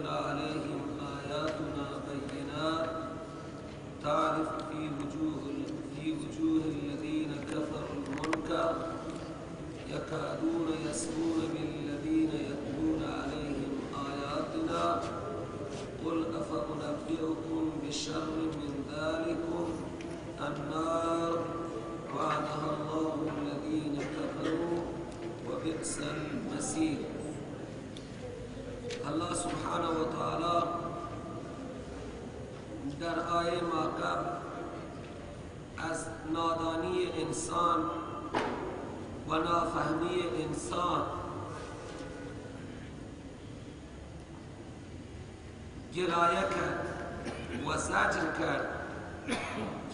تتلى عليهم آياتنا بينات تعرف في وجوه الذين كفروا المنكر يكادون يسمون بالذين يتلون عليهم آياتنا قل أفأنبئكم بشر من ذلكم النار وعدها الله الذين كفروا وبئس المصير. الله سبحانه وتعالى در آیه ما قبل از نادانی انسان و نافهمی انسان گلایه کرد و زجر کرد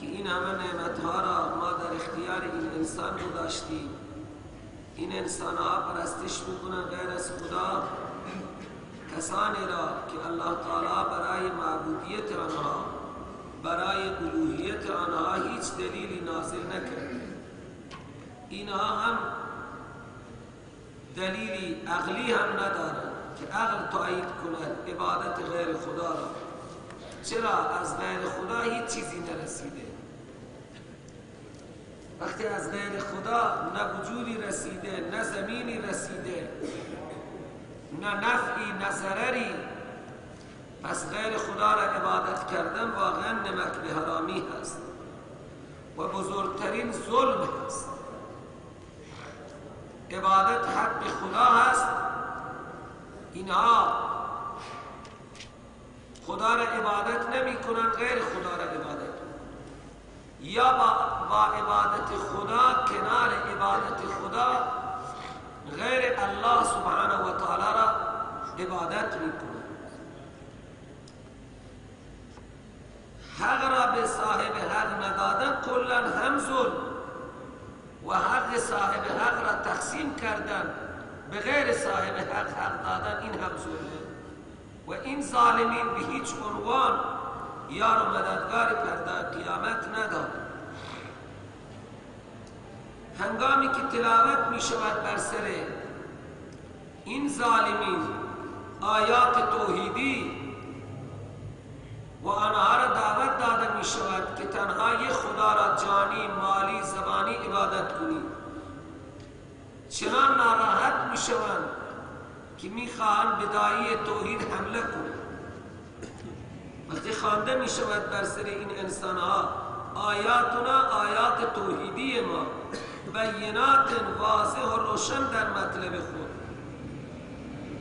که این همه نعمتها را ما در اختیار این انسان گذاشتیم. این انسان ها پرستش میکنن غیر از خدا، کسانی را که الله تعالی برای معبودیت آنها، برای الوهیت آنها هیچ دلیلی نازل نکرد. اینها هم دلیلی عقلی هم ندارند که عقل تایید کند عبادت غیر خدا را. چرا؟ از غیر خدا هیچ چیزی نرسیده. وقتی از غیر خدا نه وجودی رسیده، نه زمینی رسیده، نه نفعی نه ضرری، پس غیر خدا را عبادت کردن واقعا نمک به حرامی هست و بزرگترین ظلم هست. عبادت حق خدا هست. اینها خدا را عبادت نمی کنند، غیر خدا را عبادت کنند، یا با عبادت خدا کنار عبادت خدا غیر الله سبحانه و تعالی را عبادت می کنند. حق را به صاحب حق ندادن کلا هم ظلم و حق صاحب حق را تقسیم کردن به غیر صاحب حق دادن، این هم ظلمه و این ظالمین به هیچ عنوان یار و مددگاری در قیامت ندارد. هنگامی که تلاوت می شود بر سر این ظالمین آیات توحیدی و آنها را دعوت داده می شود که تنها یک خدا را جانی، مالی، زبانی عبادت کنید، چنان ناراحت می شوند که می خواهند به داعی توحید حمله کنند. وقتی خوانده می شود بر سر این انسان ها آیاتنا، آیات توحیدی ما، بینات واضح و روشن در مطلب خود،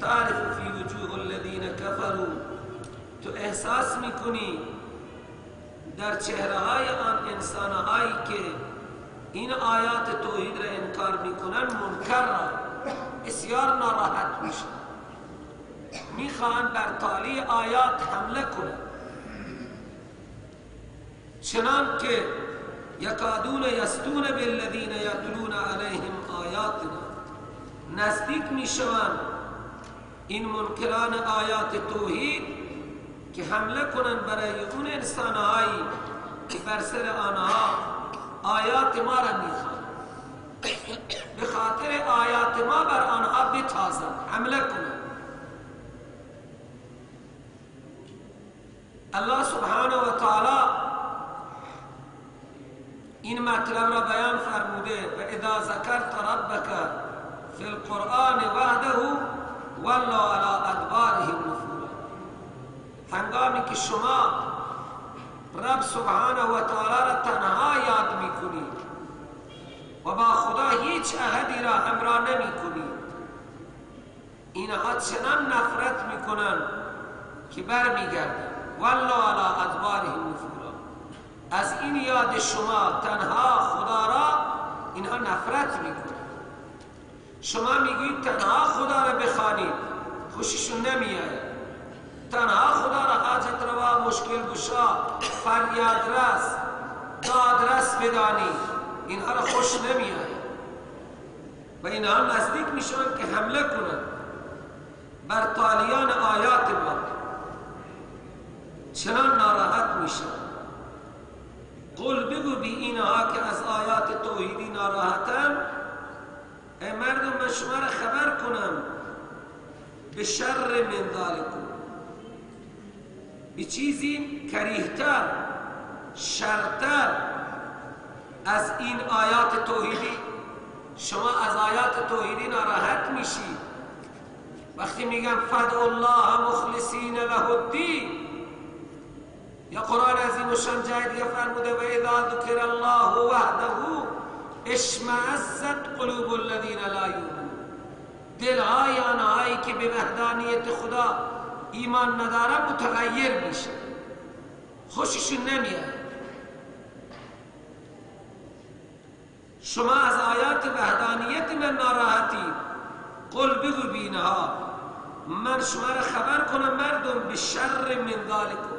تعرف فی وجوه الذین کفروا، تو احساس می کنی در چهره های آن انسان هایی که این آیات توحید را انکار می کنند منکر را بسیار ناراحت می شوند، می خواهند بر تالی آیات حمله کنند، چنان که یکادون یستون بالذین یتلون علیهم آیاتنا، نزدیک می شوند این منکران آیات توحید که حمله کنند برای اون انسانهایی که بر سر آنها آیات ما را می خوانند، به خاطر آیات ما بر آنها بتازند، حمله کنند. الله سبحانه و تعالی این مطلب را بیان فرموده و اذا ذکرت ربک فی القرآن وحده ولوا علی ادبارهم نفورا، هنگامی که شما رب سبحانه و تعالی را تنها یاد می کنید و با خدا هیچ عهدی را همراه نمی کنید، اینها چنان نفرت می کنند که بر می گردند. ولوا علی ادبارهم نفورا، از این یاد شما تنها خدا را اینها نفرت می کنند. شما میگویید تنها خدا را بخوانید، خوششون نمیآید. تنها خدا را حاجت روا، مشکل گشا، فریاد رس، دادرس بدانید، اینها را خوش نمیآید و اینها نزدیک میشوند که حمله کنند بر تالیان آیات ما، چنان ناراحت میشوند. قل بگو بی اینها که از آیات توحیدی ناراحتم، ای مردم من شما را خبر کنم به شر من ذالکم، به چیزی کریهتر شرطر از این آیات توحیدی. شما از آیات توحیدی ناراحت میشید وقتی میگن فدعوا الله مخلصین له الدین. یا قرآن عظیم و شان جای دیگه فرموده و اذا ذکر الله وحده اشمئزت قلوب الذین لا یؤمنون. دلهای آنهایی که به وحدانیت خدا ایمان ندارن متغیر میشه، خوششون نمیاد. شما از آیات وحدانیت من ناراحتی، قل بگو بینها من شما را خبر کنم مردم به شر من ذالکم،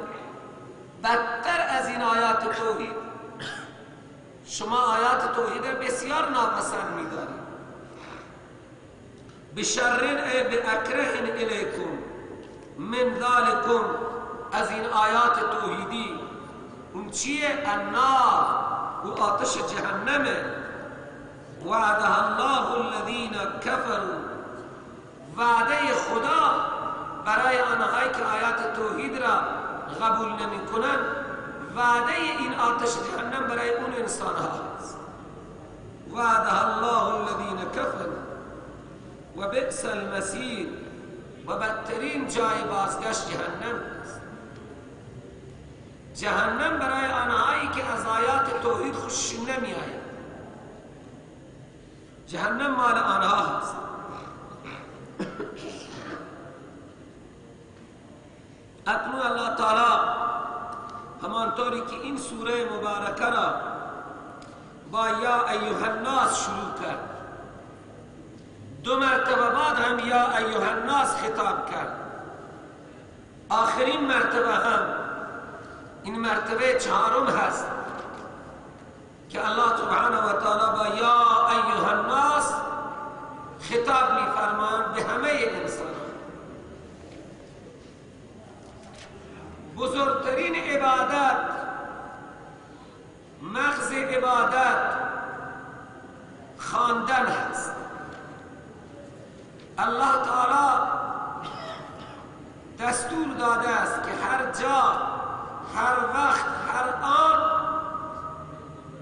بدتر از این آیات توحید. شما آیات توحید را بسیار ناپسند می‌دارید. بشر ای باکره الیکم من ذالکم، از این آیات توحیدی. اون چیه؟ النار، و آتش جهنمه. وعدها الله الذین کفروا، وعده خدا برای آنهایی که آیات توحید را قبول نمی کنند، وعده این آتش جهنم برای اون انسان هاست. وعدها الله الذین کفروا و بئس المصیر، و بدترین جای بازگشت جهنم است. جهنم برای آنهایی که از آیات توحید خوش نمی آید. جهنم مال آنها هست. اکنون الله تعالی همانطوری که این سوره مبارکه را با یا ایها الناس شروع کرد، دو مرتبه بعد هم یا ایها الناس خطاب کرد. آخرین مرتبه هم این مرتبه چهارم هست که الله سبحانه و تعالی با یا ایها الناس خطاب می‌فرماید به همه انسانان. بزرگترین عبادت، مغز عبادت خواندن هست. الله تعالی دستور داده است که هر جا، هر وقت، هر آن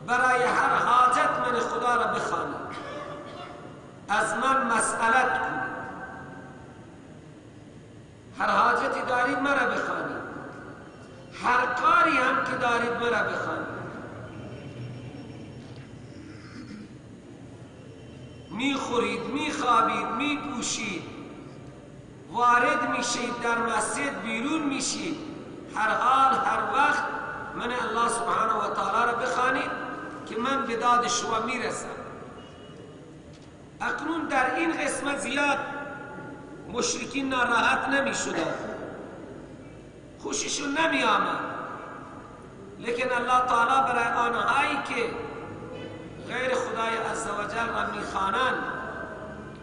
برای هر حاجت من خدا را بخوانید، از من مسئلت کنید. هر حاجتی دارید مرا بخوانید، هر کاری هم که دارید مرا بخوانید. میخورید، میخوابید، میپوشید، وارد میشید در مسجد، بیرون میشید، هر حال هر وقت من الله سبحانه و تعالی را بخوانید که من به داد شما میرسم. اکنون در این قسمت زیاد مشرکین ناراحت نمیشدند، خوششون نمی آمد. لیکن الله تعالی برای آنهایی که غیر خدای عزوجل را میخوانند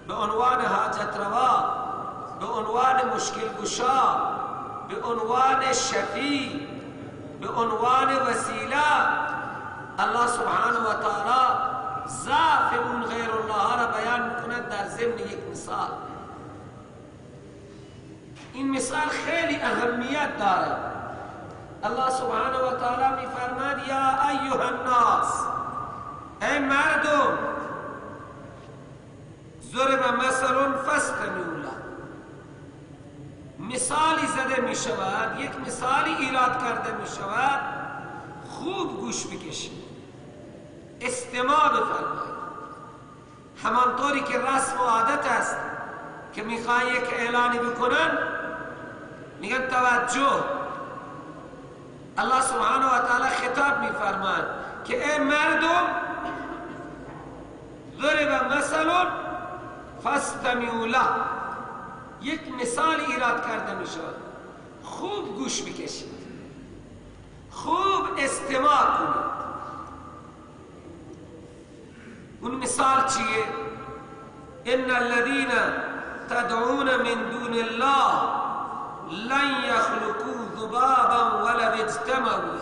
به عنوان حاجت روا، به عنوان مشکل گشا، به عنوان شفیع، به عنوان وسیله، الله سبحانه و تعالی ضعف اون غیر الله را بیان میکند در ضمن یک مثال. این مثال خیلی اهمیت دارد. الله سبحانه و تعالی میفرماید یا ایها الناس، ای مردم، ضرب مثل فاستمعوا له. مثالی زده می شود، یک مثالی ایراد کرده می شود، خوب گوش بکشید، استماع بفرمایید. همانطوری که رسم و عادت است که میخوان یک اعلانی بکنن میگن توجه. الله سبحانه و تعالی خطاب میفرماید که ای مردم، ضرب مثل فاستمعوا له. یک مثال ایراد کرده می شود، خوب گوش بکشید، خوب استماع کنید. اون مثال چیه؟ ان الذين تدعون من دون الله لن يخلقوا ذبابا ولو اجتمعوا.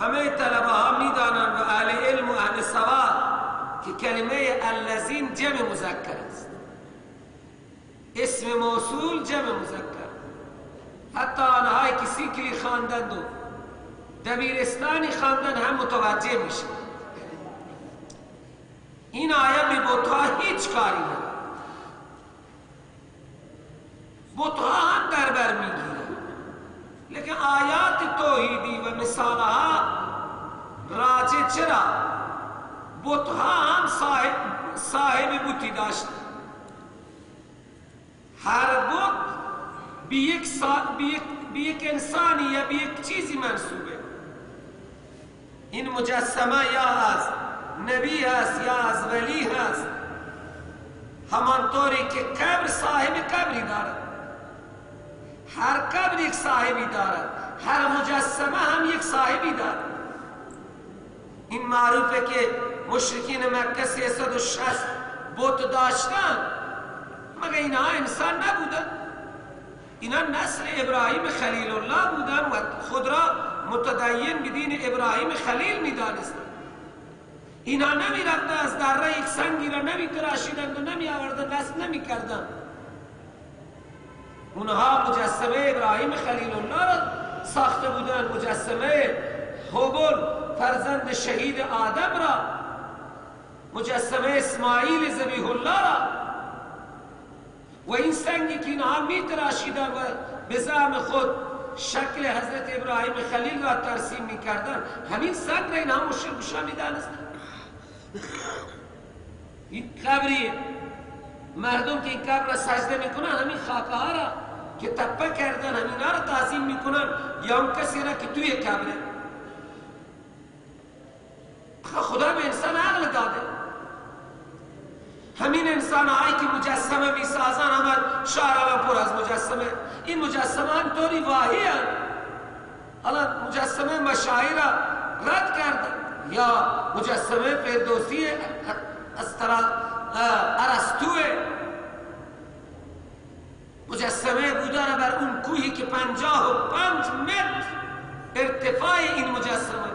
همه طلبه ها میدانند و اهل علم و اهل سواد که کلمه الذین جمع مذکر است. اسم موصول جمع مذکر. حتی آنهای که سیکلی خواندند و دبیرستانی خواندند هم متوجه میشه این آیه به بت‌ها هیچ کاری نداره. بت‌ها هم در بر میگیرند، لیکن آیات توحیدی و مثالها راجع چرا؟ بت‌ها هم صاحب بتی داشت. هر بت به یک انسانی یا به یک چیزی منصوبه. این مجسمه یا از نبی هست یا از ولی هست، همانطوری که قبر صاحب قبری دارد. هر قبر یک صاحبی دارد، هر مجسمه هم یک صاحبی دارد. این معروفه که مشرکین مکه 360 بت داشتن، مگر اینها انسان نبودن؟ اینا نسل ابراهیم خلیل الله بودن و خود را متدین به دین ابراهیم خلیل می دانستن. اینا نمی رفتن از دره یک سنگی را نمی تراشیدند و نمی آوردن، نصب نمی کردن. اونها مجسمه ابراهیم خلیل الله را ساخته بودن، مجسمه هوبل فرزند شهید آدم را، مجسمه اسماعیل ذبیح الله را. و این سنگی که اینها می تراشیدن و به زعم خود شکل حضرت ابراهیم خلیل را ترسیم می کردن، همین سنگ را اینها مشرک می دانستن. این قبریه. مردم که این قبر را سجده می کنن، همین خاکه ها را که تپه کردن همین ها را تعظیم می کنن، یا اون کسی را که توی قبره. خدا به انسان عقل داده. همین انسان هایی که مجسمه می سازن، همه شهر پر از مجسمه. این مجسمه هم طوری واهی هم. حالا مجسمه مشاهی را رد کردن، یا مجسمه فردوسی از طرف ارسطوه، مجسمه بوده را بر اون کوهی که 55 متر ارتفاع این مجسمه،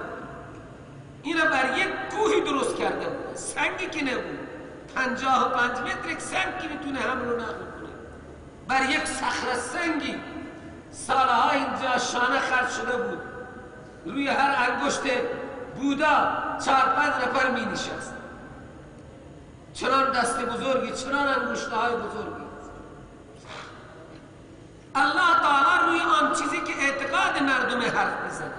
این را بر یک کوهی درست کرده بود، سنگی که نبود. 55 متر یک سنگ که میتونه حمل و نقل کنه بر یک صخره سنگی. سالها اینجا شانه خرج شده بود، روی هر انگشت بودا 4-5 نفر می نشست. چنان دست بزرگی، چنان انگشته های بزرگی. الله تعالی روی آن چیزی که اعتقاد مردم حرف میزنه.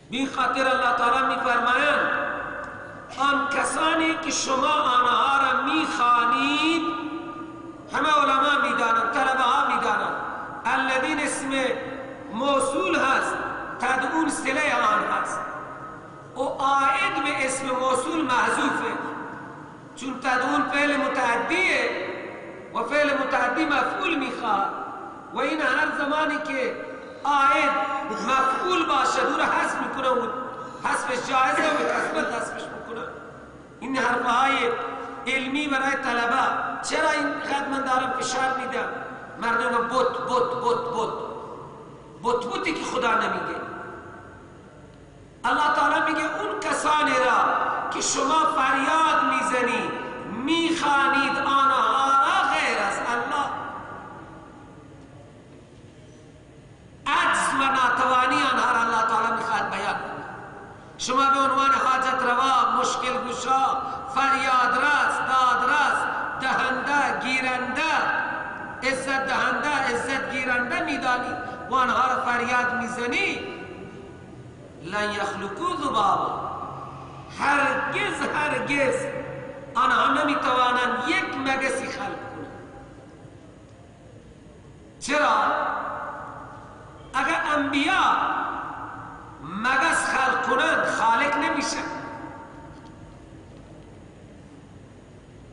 بین خاطر الله تعالی می فرمایند آن کسانی که شما آنها را می خوانید، همه علما می دانند، طلبه ها می دانند، الذین اسم موصول هست، تدعون صله آن هست و عائد به اسم موصول محذوفه، چون تدعون فعل متعدیه و فعل متعدی مفعول میخواد و این هر زمانی که عائد مفعول باشه او را حذف میکنه و حذفش جایزه و به کسبت حذفش میکنه. این حرفهای علمی برای طلبه. چرا این خدمت دارم فشار میدم؟ مردم بت که خدا نمیگه. الله تعالی میگه اون کسانی را که شما فریاد میزنید، میخوانید آنها را غیر از الله، عجز و ناتوانی آنها را الله تعالی میخواد بیان کنه. شما به عنوان حاجت روا، مشکل گشا، فریاد رس، داد رس، دهنده، گیرنده، عزت دهنده، عزت گیرنده میدانید و آنها را فریاد میزنید، لن یخلقوا ذبابا، هرگز آنها نمیتوانند یک مگسی خلق کنند. چرا؟ اگر انبیا مگس خلق کنند خالق نمیشن.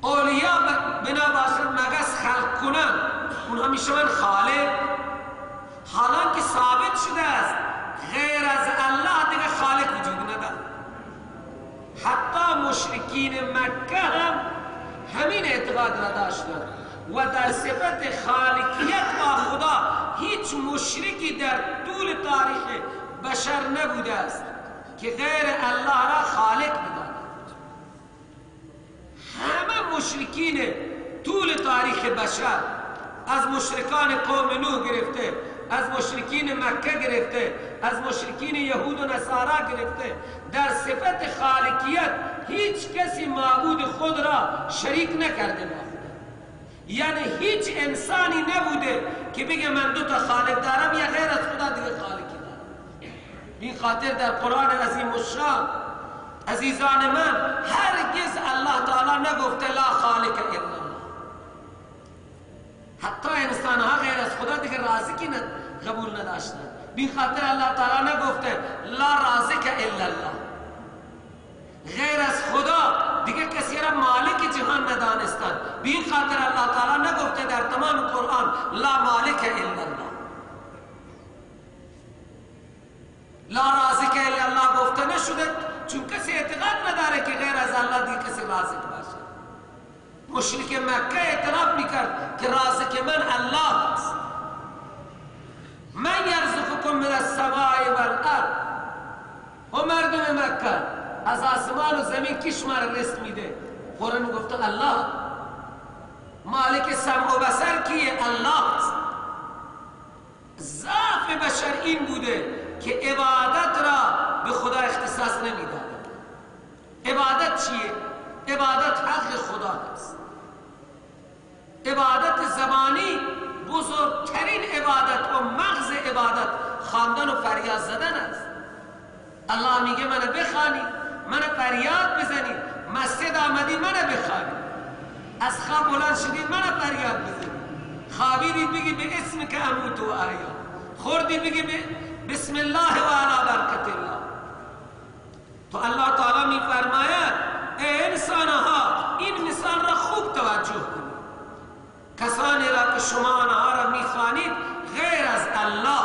اولیا بنا باشند مگس خلق کنند اونها میشوند خالق. حالا که ثابت شده است غیر از الله دیگه خالق وجود ندارد. حتی مشرکین مکه هم همین اعتقاد را داشتند و در صفت خالقیت با خدا هیچ مشرکی در طول تاریخ بشر نبوده است که غیر الله را خالق بداند. همه مشرکین تاریخ بشر، از مشرکان قوم نوح گرفته، از مشرکین مکه گرفته، از مشرکین یهود و نصارا گرفته، در صفت خالقیت هیچ کسی معبود خود را شریک نکرده با خدا. یعنی هیچ انسانی نبوده که بگه من دو تا خالق دارم یا غیر از خدا دیگه خالقی دارم. این خاطر در قرآن عظیم الشان عزیزان من هرگز الله تعالی نگفته لا خالق الا الله. حتی انسان ها غیر از خدا دیگه رازقی قبول نداشتن. بین خاطر الله تعالی نگفته لا رازق الا الله. غیر از خدا دیگه کسی را مالک جهان ندانستن. بین خاطر الله تعالی نگفته در تمام قرآن لا مالک الا الله. لا رازق الا الله گفته نشده چون کسی اعتقاد نداره که غیر از الله دیگه کسی رازق باشه. مشرک مکه اعتراف میکرد که رازق من الله است. من یرزقکم من السماء والارض. و مردم مکه از آسمان و زمین کی شما را رزق میده؟ قرآن گفته الله. مالک سمع و بصر کیه؟ الله است. ضعف بشر این بوده که عبادت را به خدا اختصاص نمیداد. عبادت چیه؟ عبادت حق خدا است. عبادت زبانی بزرگترین عبادت و مغز عبادت خواندن و فریاد زدن است. الله میگه منو بخوانید، منو فریاد بزنید. مسجد آمدید منو بخوانید. از خواب بلند شدید منو فریاد بزنید. خوابیدید بگی به اسم که اموت و احیا. خوردید بگی بسم الله و علی برکت الله. تو الله تعالی میفرماید ای انسانها این مثال را خوب توجه کنید. کسانی را که شما آنها را میخوانید غیر از الله،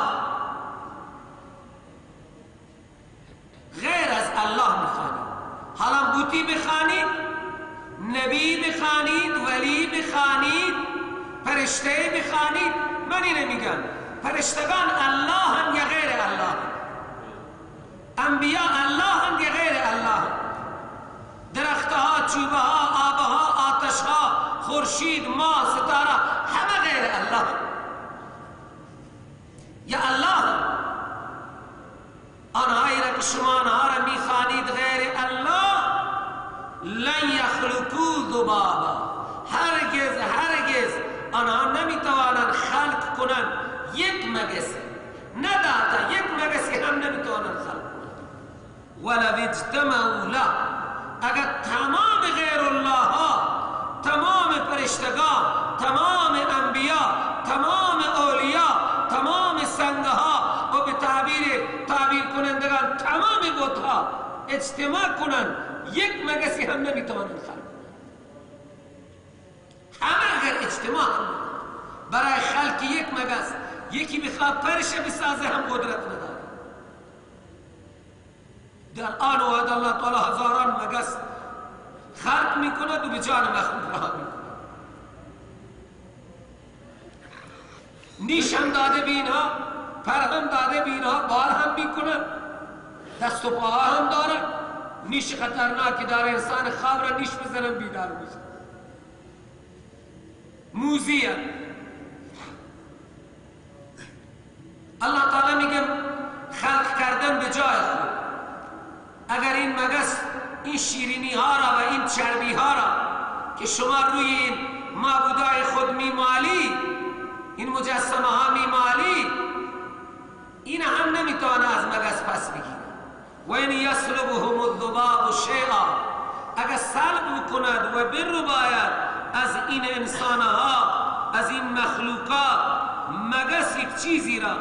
غیر از الله میخوانید. حالا بوتی بخوانید، نبی بخوانید، ولی بخوانید، فرشته بخوانید، من اینه میگم فرشتگان الله هم یا غیر الله؟ انبیاء الله هم یا غیر الله؟ درختها، چوبها، آبها، آتشها، خورشید، ماه، ستاره همه غیر الله یا الله؟ آنهایی را که شما آنها را میخوانید غیر الله لن یخلقوا ذبابا، هرگز آنها نمیتوانند خلق کنند یک مگس، نداتا یک مگسی هم نمیتوانند خلق کنند. ولو اجتمعوا له، اگر تمام غیر الله ها، تمام فرشتگان، تمام انبیاء، تمام اولیاء، تمام سنگ ها و به تعبیر کنندگان تمام بت ها اجتماع کنند یک مگسی هم نمیتوانند خلق کنند. همه اگر اجتماع برای خلق یک مگس، یکی بخواد پرش بسازه هم قدرت نداره. در آن وعد الله تعالی هزاران مگس خلق میکند و به جان مخلوق رها میکند. نیش هم داده به اینها، پر هم داده به اینها، بال هم میکند، دست و پاها هم دارد. نیش خطرناکی داره، انسان خواب را نیش بزنن بیدار میشه. موزیه. الله تعالی میگه خلق کردن به جای خود. اگر این مگس این شیرینی ها را و این چربی ها را که شما روی این معبودای خود میمالی، این مجسمه ها میمالی، این هم نمیتونه از مگس پس بگیره. و این یسلبهم الذباب شیئا، اگر سلب کند و برباید از این انسان ها، از این مخلوقات مگس یک چیزی را،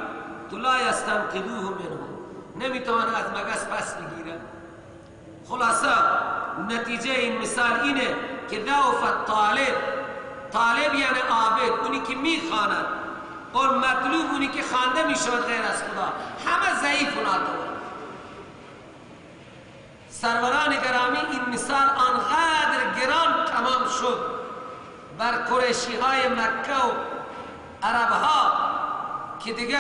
تو لا یستنقذوه منه، نمیتونه از مگس پس بگیره. خلاصه نتیجه این مثال اینه که ضعف طالب یعنی عابد، اونی که میخواند، اور مطلوب اونی که خوانده میشود غیر از خدا، همه ضعیف و ناتوان. سروران گرامی این مثال آنقدر گران تمام شد بر قریشی های مکه و عرب ها که دیگه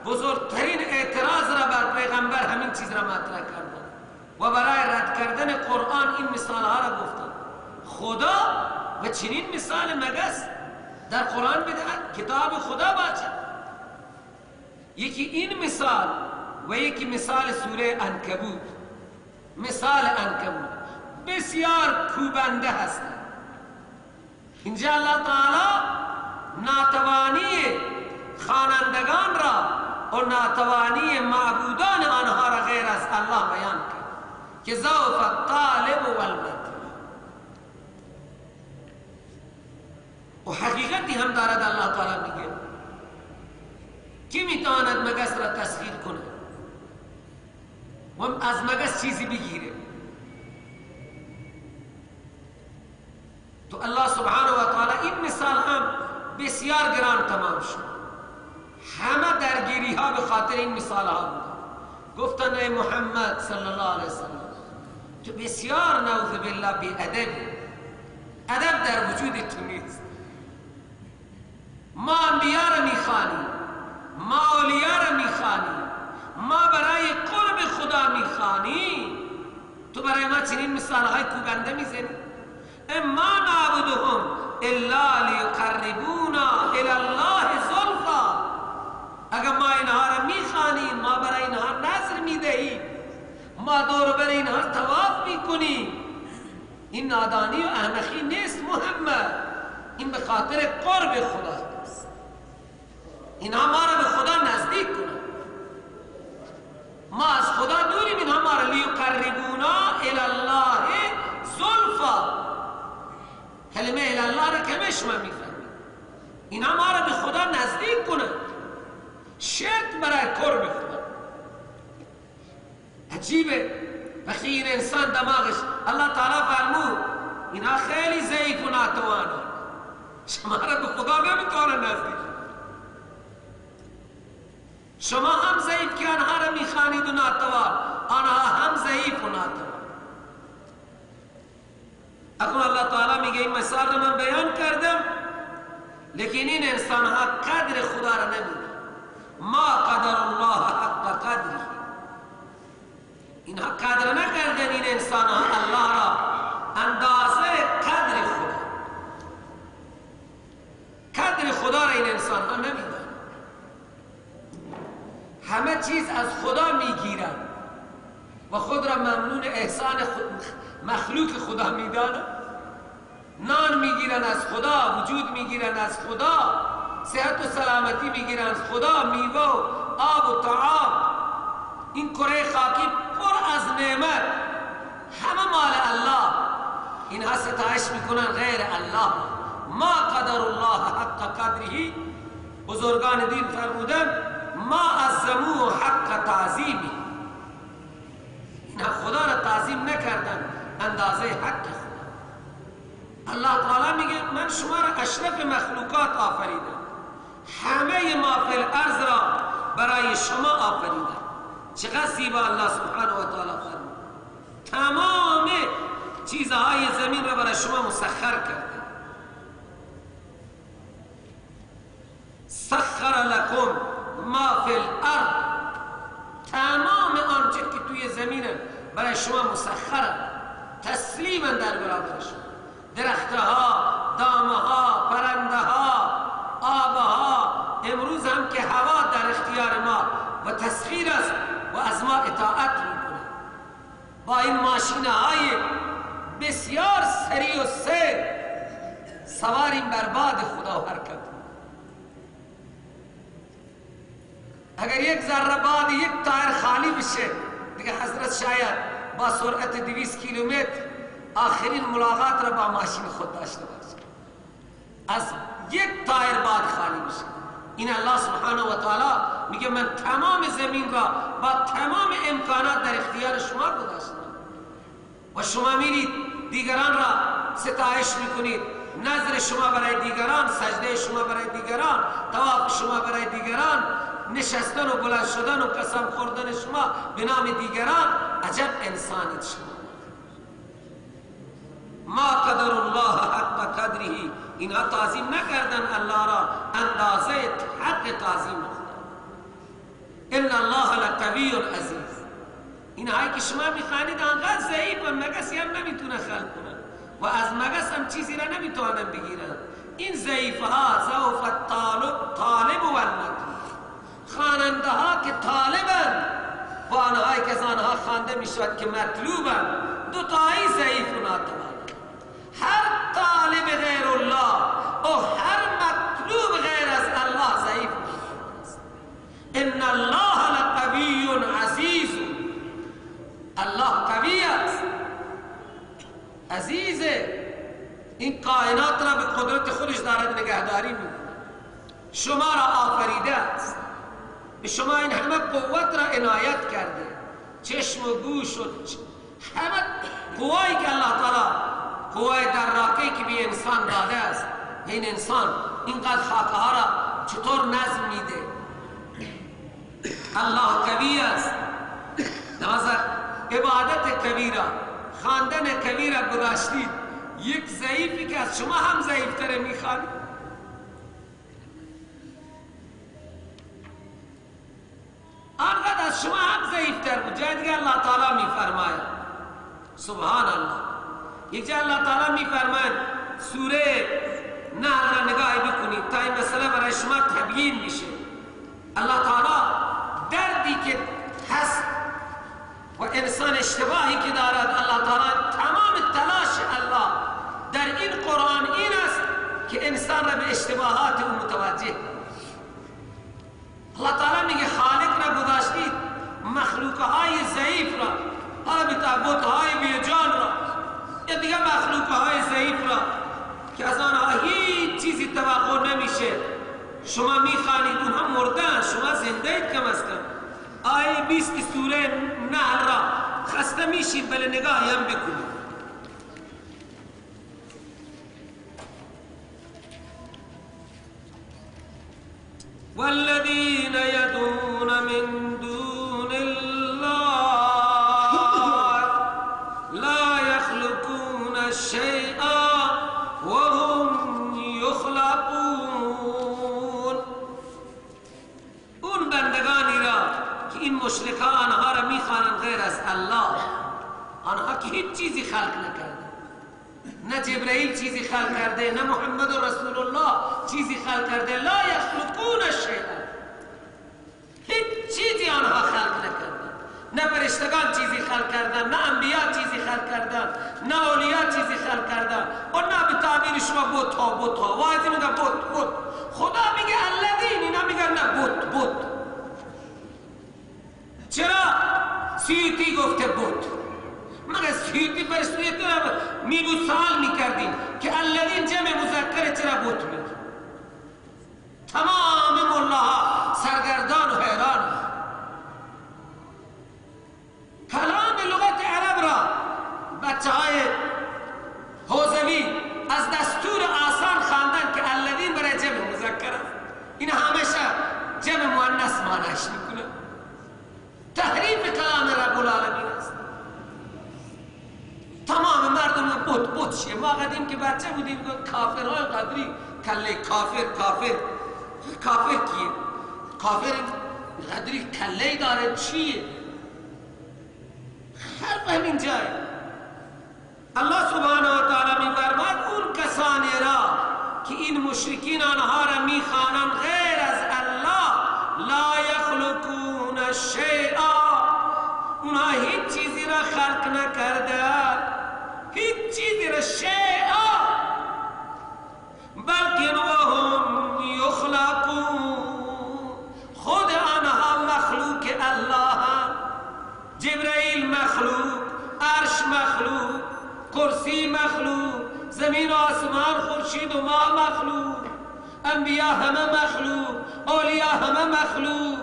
بزرگترین اعتراض را بر پیغمبر همین چیز را مطرح کردن و برای رد کردن قرآن این مثال ها را گفتن. خدا و چنین مثال مگس در قرآن بدهد کتاب خدا باشد. یکی این مثال و یکی مثال سوره عنکبوت. مثال عنکبوت بسیار کوبنده هست. اینجا الله تعالی ناتوانی خوانندگان را و ناتوانی معبودان آنها را غیر از الله بیان کرد که ضعف الطالب والمطلوب. و حقیقتی هم دارد. الله تعالی میگه کی میتواند مگس را تسخیر کنه و از مگس چیزی بگیره؟ تو الله سبحانه و تعالی این مثال هم بسیار گران تمام شد. همه درگیری ها به خاطر این مثال ها بود. گفتن ای محمد صلی الله علیه وسلم تو بسیار نعوذ بالله بی ادب در وجود تو نیست. ما انبیاء را میخوانیم، ما اولیاء را میخوانیم، ما برای قرب خدا میخوانیم، تو برای ما چنین مثال های کوبنده میزنی؟ اما نعبدهم الا لیقربونا الی الله زلفا. اگر ما اینها را میخوانیم، ما برای اینها نذر میدهیم، ما دور بر اینها طواف میکنیم، این نادانی و احمقی نیست محمد، این به خاطر قرب خدا است. اینها ما را به خدا نزدیک کنند. ما از خدا دوریم، اینها ما را لیقربونا الی الله زلفا. کلمه الی الله را کمه شما میفهمید. اینها ما را به خدا نزدیک کنند. شرط برای قرب خدا. عجیبه وقتی این انسان دماغش الله تعالی فرمود اینها خیلی ضعیف و ناتوانه، شما را به خدا نمیتونه نزدیک. شما هم ضعیف که آنها را میخوانید و ناتوان، آنها هم ضعیف و ناتوان. اکنون الله تعالی میگه این مثال را من بیان کردم، لیکن این انسان ها قدر خدا را نمیدن. ما قدر الله حق قدره. اینها قدر نکردن این انسان ها الله را اندازه قدر خدا. قدر خدا را این انسان ها نمیدن. همه چیز از خدا میگیرن و خود را ممنون احسان مخلوق خدا میدانن. نان میگیرن از خدا، وجود میگیرن از خدا، صحت و سلامتی میگیرن از خدا، میوه و آب و طعام. این کره خاکی پر از نعمت، همه مال الله. اینها ستایش میکنن غیر الله. ما قدر الله حق قدره. بزرگان دین فرمودن ما عظموه حق تعظیمی. اینها خدا را تعظیم نکردن اندازه حق خدا. الله تعالی میگه من شما را اشرف مخلوقات آفریدم، همه ما فی الارض را برای شما آفریدم. چقدر زیبا الله سبحانه و تعالی فرمود تمام چیزهای زمین را برای شما مسخر کرده. سخر لکم ما فی الارض. تمام آنچه که توی زمین برای شما مسخر تسلیما در برابر شما. درختها، دامها، پرندها، آبها. امروز هم که هوا در اختیار ما و تسخیر است و از ما اطاعت میکنه. با این ماشینهای بسیار سریع و سیر سواریم بر باد خدا حرکت. اگر یک ذره باد یک تایر خالی بشه دیگه حضرت شاید با سرعت 200 کیلومتر آخرین ملاقات را با ماشین خود داشته باشه. از یک تایر باد خالی بشه. این الله سبحانه و تعالی میگه من تمام زمین را با تمام امکانات در اختیار شما گذاشتم و شما میرید دیگران را ستایش میکنید. نظر شما برای دیگران، سجده شما برای دیگران، طواف شما برای دیگران، نشستن و بلند شدن و قسم خوردن شما به نام دیگران. عجب انسانید شما. ما قدر الله حق قدره. اینها تعظیم نکردن الله را اندازه حق تعظیم خدا. ان الله لقوی عزیز. اینهایی که شما میخوانید آنقدر ضعیف و مگسی هم نمیتونه خلق کنن. و از مگس هم چیزی را نمیتوانن بگیرن. این ضعیف ها ضعف طالب و المطلوب، خواننده ها که طالبن و آنهایی که از آنها خوانده میشود که مطلوبن، دو تایی ضعیف و ناتوان. هر طالب غیر الله و هر مطلوب غیر از الله ضعیف است. ان الله لقوی عزیز، الله قوی است، عزیزه، این کائنات را به قدرت خودش دارد نگهداری می‌کند، شما را آفریده است، به شما این همه قوت را عنایت کرده، چشم و گوش و همه قوایی که الله تعالی، قوای دراقی که به انسان داده است، این انسان اینقدر خاکه ها را چطور نظم میده؟ الله قوی است. لذا عبادت کبیره، خواندن کبیره گذاشتید، یک ضعیفی که از شما هم ضعیفتره میخوانید. آنقدر از شما هم ضعیفتر بود. جای دیگه الله تعالی میفرماید، سبحان الله، یک جای الله تعالی میفرماید سوره نحل را نگاهی بکنید تا این مسئله برای شما تبیین میشه. الله تعالی دردی که هست و انسان اشتباهی که دارد، الله تعالی تمام تلاش الله در این قرآن این است که انسان را به اشتباهات او متوجه. الله تعالی میگه خالق را گذاشتید مخلوقهای ضعیف را، حالا بتابوتهای بیجان را یا دیگه مخلوقهای ضعیف را که از آنها هیچ چیزی توقع نمیشه، شما میخوانید اونها مردن، شما زنده اید. کم از کم آیه 20 سوره نحل را خسته میشید، بله نگاهی هم بکنید. والذین یدعون من دون الله لا یخلقون شیئا وهم یخلقون. اون بندگانی را که این مشرکان آنها را میخوانند غیر از الله، آنها که هیچ چیزی خلق نکرده، نه جبرائیل چیزی خلق کرده، نه محمد رسول الله چیزی خلق کرده. لا یخلقون شیئا، هیچ چیزی آنها خلق نکردن، نه فرشتگان چیزی خلق کردن، نه انبیا چیزی خلق کردن، نه اولیا چیزی خلق کردن، و نه به تعبیر شما بت ها واحدی میگه بت. خدا میگه الذین، اینا میگن نه بت. چرا؟ سیوطی گفته بت، مگر سیوطی فرشته میگو سوال میکردیم که الذین جمع مذکر چرا بت میگه؟ تمام ملاها سرگردان و حیران. کلام لغت عرب را بچه های حوزوی از دستور آسان خواندن که الذین برای جمع مذکر است، این همیشه جمع مؤنث معنیش میکنه. تحریف کلام رب العالمین است. تمام مردم بت شیه. ما قدیم که بچه بودیم کافرهای قدری کله کافر کیه؟ کافر قدری کله داره چیه؟ حرف همین جای الله سبحانه و تعالی می‌فرماید اون کسانی را که این مشرکین آنها را می‌خوانند غیر از الله، لا یخلقون شیئا، اونها هیچ چیزی را خلق نکردند، هیچ چیزی را شیئا، بلکه وهم یخلقون، خود آنها مخلوق الله، جبرائیل مخلوق، عرش مخلوق، کرسی مخلوق، زمین و آسمان، خورشید و ماه مخلوق، انبیا همه مخلوق، اولیا همه مخلوق.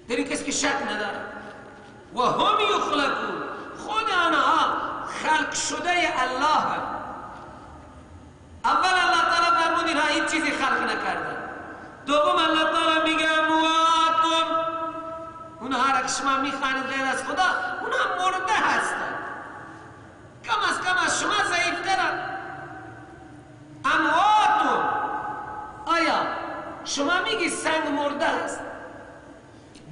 در این کسی که شک نداره. و هم یخلقون، خود آنها خلق شده الله هم. اول الله تعالی فرمود اینها هیچ چیزی خلق نکردن. دوم الله تعالی میگه امواتون، اونها را که شما میخوانید غیر از خدا، اونها مرده هستند، کم از کم از شما ضعیفترند. امواتون، آیا شما میگی سنگ مرده هست؟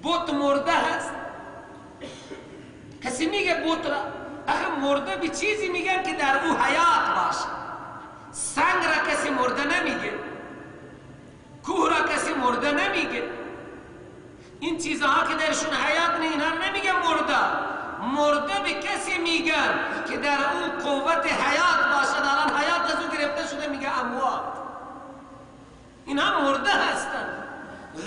بت مرده هست؟ کسی میگه بت را؟ اخه مرده به چیزی میگن که در او حیات باشه. سنگ را کسی مرده نمیگه، کوه را کسی مرده نمیگه. این چیزها که درشون حیات نه، اینها نمیگن مرده. مرده به کسی میگن که در او قوت حیات باشد. الان حیات از او گرفته شده میگه اموات. اینها مرده هستند.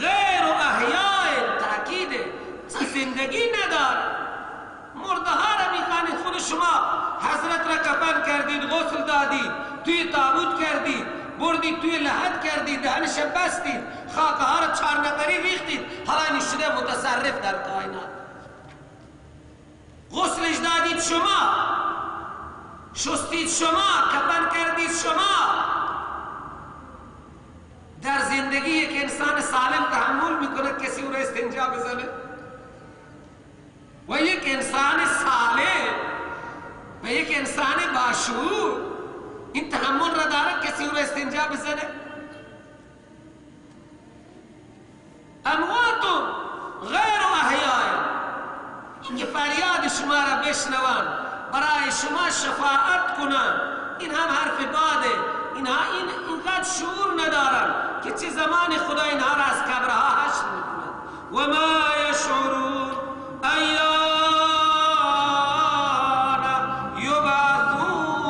غیر و احیاء تأکیده، زندگی نداره. مرده ها را میخوانید. خود شما حضرت را کفن کردید، غسل دادید، توی تابوت کردید، بردید توی لحد کردید، دهنش بستید، خاکه ها را 4 نفری ریختید، حالا این شده متصرف در کائنات. غسلش دادید شما، شستید شما، کفن کردید شما. در زندگی یک انسان سالم تحمل میکنه کسی او را استنجا بزنه؟ و یک انسان سالم و یک انسان باشعور این تحمل را داره کسی او را استنجا بزنه؟ اموات غیر احیاء. اینکه فریاد شما را بشنوان، برای شما شفاعت کنن، این هم حرف باده. اینها اینقدر شعور ندارن که چه زمان خدا اینها را از قبرها حشر میکنن. و ما یشعرون ایان یبعثون.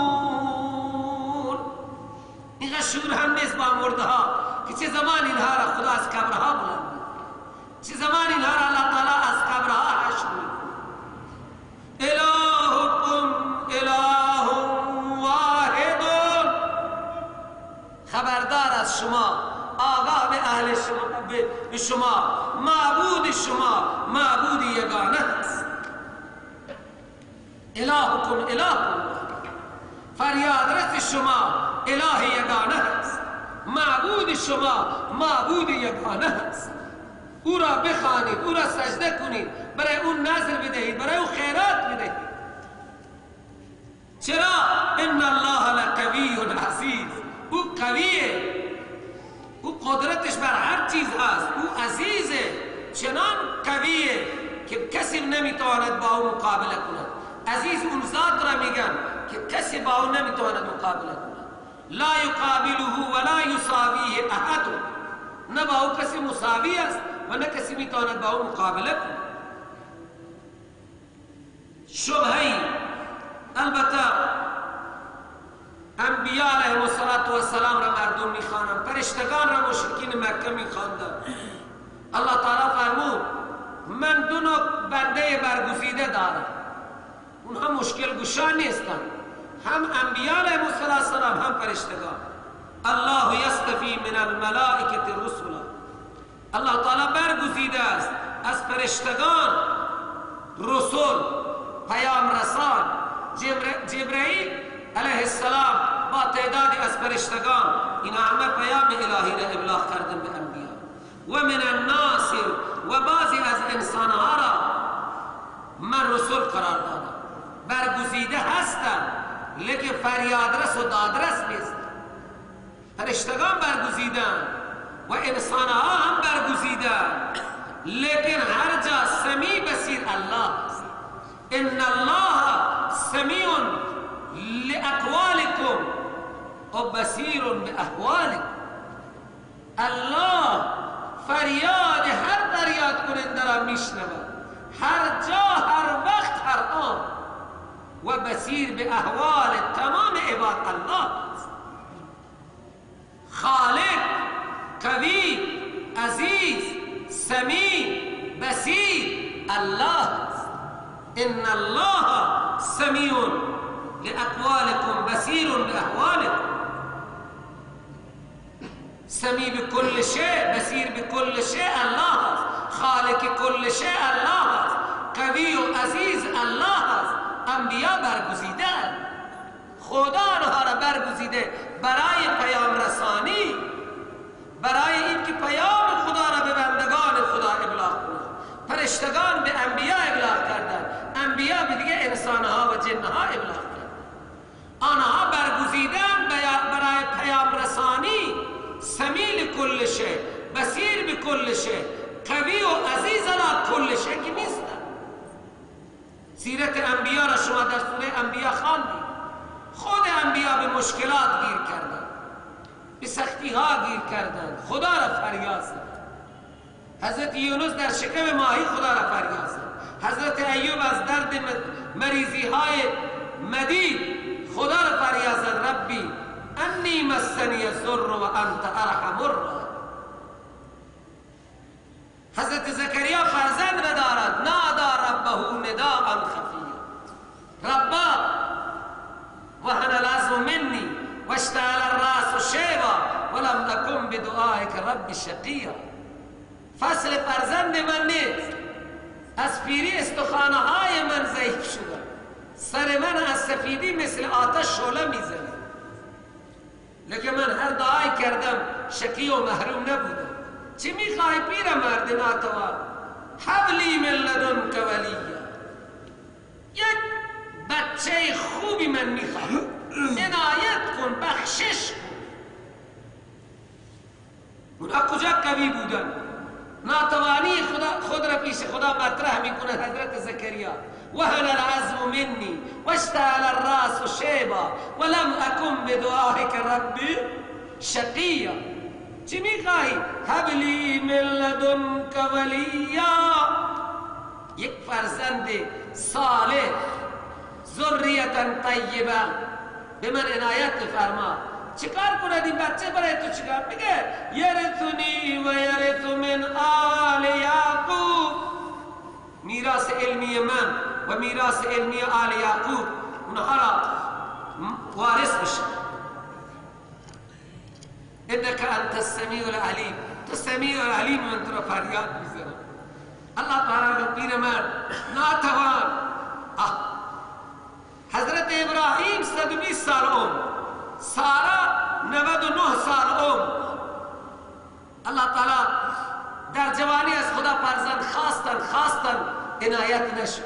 اینقدر شعور هم نیست با مرده ها که چه زمان اینها را خدا از قبرها بلند میکنه، چه زمان اینها را الله تعالی از قبرها حشر میکنه. الهکم اله واحد. خبردار از شما، آگاه به اهل شما، به شما، معبود شما معبود یگانه است. الهکم اله، فریادرس شما اله یگانه است، معبود شما معبود یگانه است. او را بخوانید، او را سجده کنید، برای اون نذر بدهید، برای اون خیرات بدهید. چرا؟ ان الله لقوی عزیز. او قویه، او قدرتش بر هر چیز هست، او عزیزه، چنان قویه که کسی نمیتواند با او مقابله کند. عزیز اون ذات را میگن که کسی با او نمیتواند مقابله کند. لا یقابله ولا یساویه احد. نه با او کسی مساوی است و نه کسی میتواند با او مقابله کند. شبهی البته انبیاء علیهم السلام را مردم میخوانند، فرشتگان را مشرکین مکه میخواندند. الله تعالی فرمود من 2 نوع بنده برگزیده دارم، اونها مشکل گشا نیستند، هم انبیاء علیهم السلام هم فرشتگان. الله یصطفی من الملائکه رسلا. الله تعالی برگزیده است از فرشتگان رسول، پیام رسان. جبرائیل علیه السلام با تعدادی از فرشتگان، اینا همه پیام الهی را ابلاغ کردن به انبیاء. و من الناس، و بعضی از انسانها را من رسول قرار دادم. برگزیده هستند لیکن فریادرس و دادرس نیست. فرشتگان برگزیدند و انسانها هم برگزیدند، لیکن هر جا سمیع بصیر الله است. ان الله سمیع لأقوالكم و بصیر باحوالكم. الله فریاد هر فریاد کننده را میشنود، هر جا، هر وقت، هر آن، و بصیر به احوال تمام عباد الله است. خالق، قوی، عزیز، سمیع، بصیر الله است. ان الله سمیع لأقوالكم بصیر باحوالكم. سمیع بكل شيء، بصیر بكل شيء الله است. خالق كل شيء الله است. قوی و عزیز الله است. انبیاء برگزیده، خدا آنها را برگزیده برای پیام رسانی، برای اینکه پیام خدا را به بندگان خدا ابلاغ کنند. فرشتگان به انبیاء ابلاغ کردند، انبیاء به دیگه انسانها و جنها ابلاغ کردند. آنها برگزیدند برای پیام رسانی. سمیع لكل شيء، بصیر بكل شيء، قوی و عزیز علی کل شيء که نیستند. سیرت انبیا را شما در سوره انبیا خواندید. خود انبیا به مشکلات گیر کردند، به سختی ها گیر کردند، خدا را فریاد زدند. حضرت یونس در شکم ماهی خدا را فریاد زد. حضرت ایوب از درد مریضی های مدید خدا را فریاد زد، ربی انی مسنی الضر و انت ارحم الراحمین. حضرت زکریا فرزند ندارد، نادا ربه نداء خفیا، ربا وهن العظم منی واشتعل الراس شیبا ولم اکن بدعائک رب شقیا. فصل فرزند من نیست، از پیری استخوانه های من ضعیف شده، سر من از سفیدی مثل آتش شعله میزنه، لیکن من هر دعای کردم شقی و محروم نبودم. چی میخوای پیرمرد ناتوان؟ حبلی من لدنک ولیا، یک بچه خوبی من میخوام، عنایت کن، بخشش کن. اونا کجا قوی بودن؟ ناتوانی خود را پیش خدا مطرح میکنه. حضرت زکریا وهن العظم منی واشتعل الراس شیبا ولم اکن بدعائک ربی شقیا. چی میخواهی؟ حبلی من لدنک ولیا، یک فرزند صالح، ذریتا طیبه به من عنایت فرما. چیکار کند این بچه برای تو؟ چیکار میگه؟ یرثنی و یرث من آل یعقوب، میراث علمی من و میراث علمی آل یعقوب اونها را وارث بشه. انک انت السمیع العلیم، تو سمیع العلیم، من تو را فریاد میزنم. الله تعالی رو پیرمرد ناتوان. حضرت ابراهیم 120 سال عمر، سارا 99 سال عمر. الله تعالی در جوانی از خدا فرزند خواستن عنایت نشد.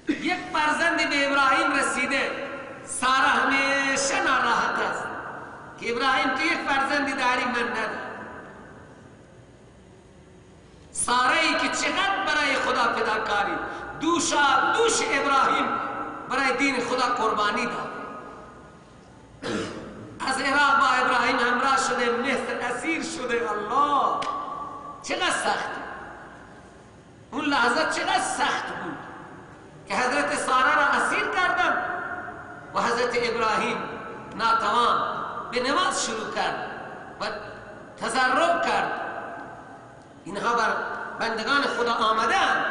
یک فرزندی به ابراهیم رسیده، سارا همیشه ناراحت است که ابراهیم تو یک فرزندی داری، من ندارم. سارایی که چقدر برای خدا فداکاری، دوش ابراهیم برای دین خدا قربانی داد. از عراق با ابراهیم همراه شده، مصر اسیر شده. الله چقدر سخت، اون لحظه چقدر سخت بود که حضرت سارا را اسیر کردن و حضرت ابراهیم ناتوان به نماز شروع کرد و تضرع کرد. اینها بر بندگان خدا آمدن.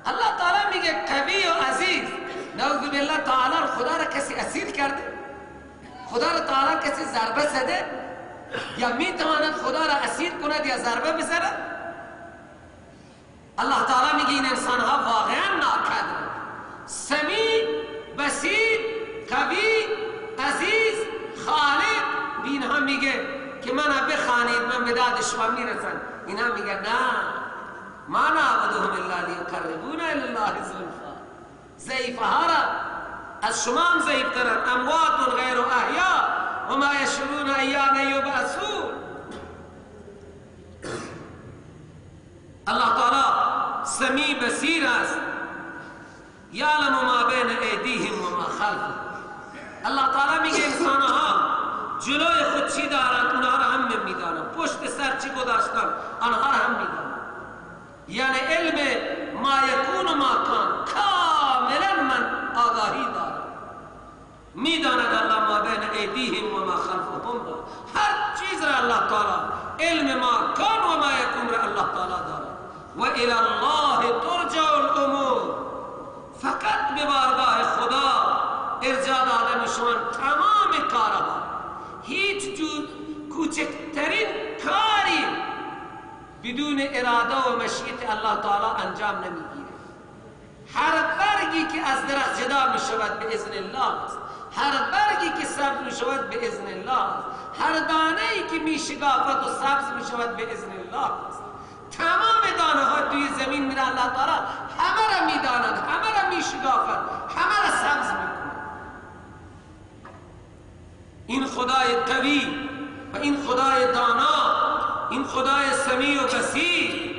الله تعالی میگه قوی و عزیز، نعوذ بالله تعالی خدا را کسی اسیر کرده؟ خدا را تعالی کسی ضربه زده؟ یا میتواند خدا را اسیر کند یا ضربه بزند؟ الله تعالی میگه این انسان ها واقعا ناکدر، سمیع، بصیر، قوی، عزیز، خالق. اینها میگه که من بخوانید من به داد شما میرسن. اینا میگه نه، ما نعبدهم الا لیقربونا الی الله زلفا. ضعیفه ها را از شما هم ضعیفترن، اموات غیر احیا و ما یشعرون ایان یبعثون. الله تعالی سمیع بصیر است، یعلم ما بین ایدیهم و ما خلفهم. الله تعالی میگه انسانها جلوی خود چی دارن اونها را هم میدانن، پشت سر چی گذاشتن آنها را هم میدانن. یعنی علم ما یکون و ما کان کاملا من آگاهی دارم. میداند الله ما بین ایدیهم و ما خلفهم را، هر چیز را الله تعالی علم ما کان و ما یکون را الله تعالی دارد. و الی الله ترجع الامور، فقط به بارگاه خدا ارجاع دادن شما تمام کارها. هیچ جور کوچکترین کاری بدون اراده و مشیت الله تعالی انجام نمیگیره. هر برگی که از درخت جدا می شود به اذن الله است، هر برگی که سبز می شود به اذن الله است، هر دانه‌ای که می شکافد و سبز می شود به اذن الله است. تمام دانه ها توی زمین میره، الله تعالی همه را میداند، همه را می شکافد، همه را سبز میکنه. این خدای قوی و این خدای دانا، این خدای سمیع و بصیر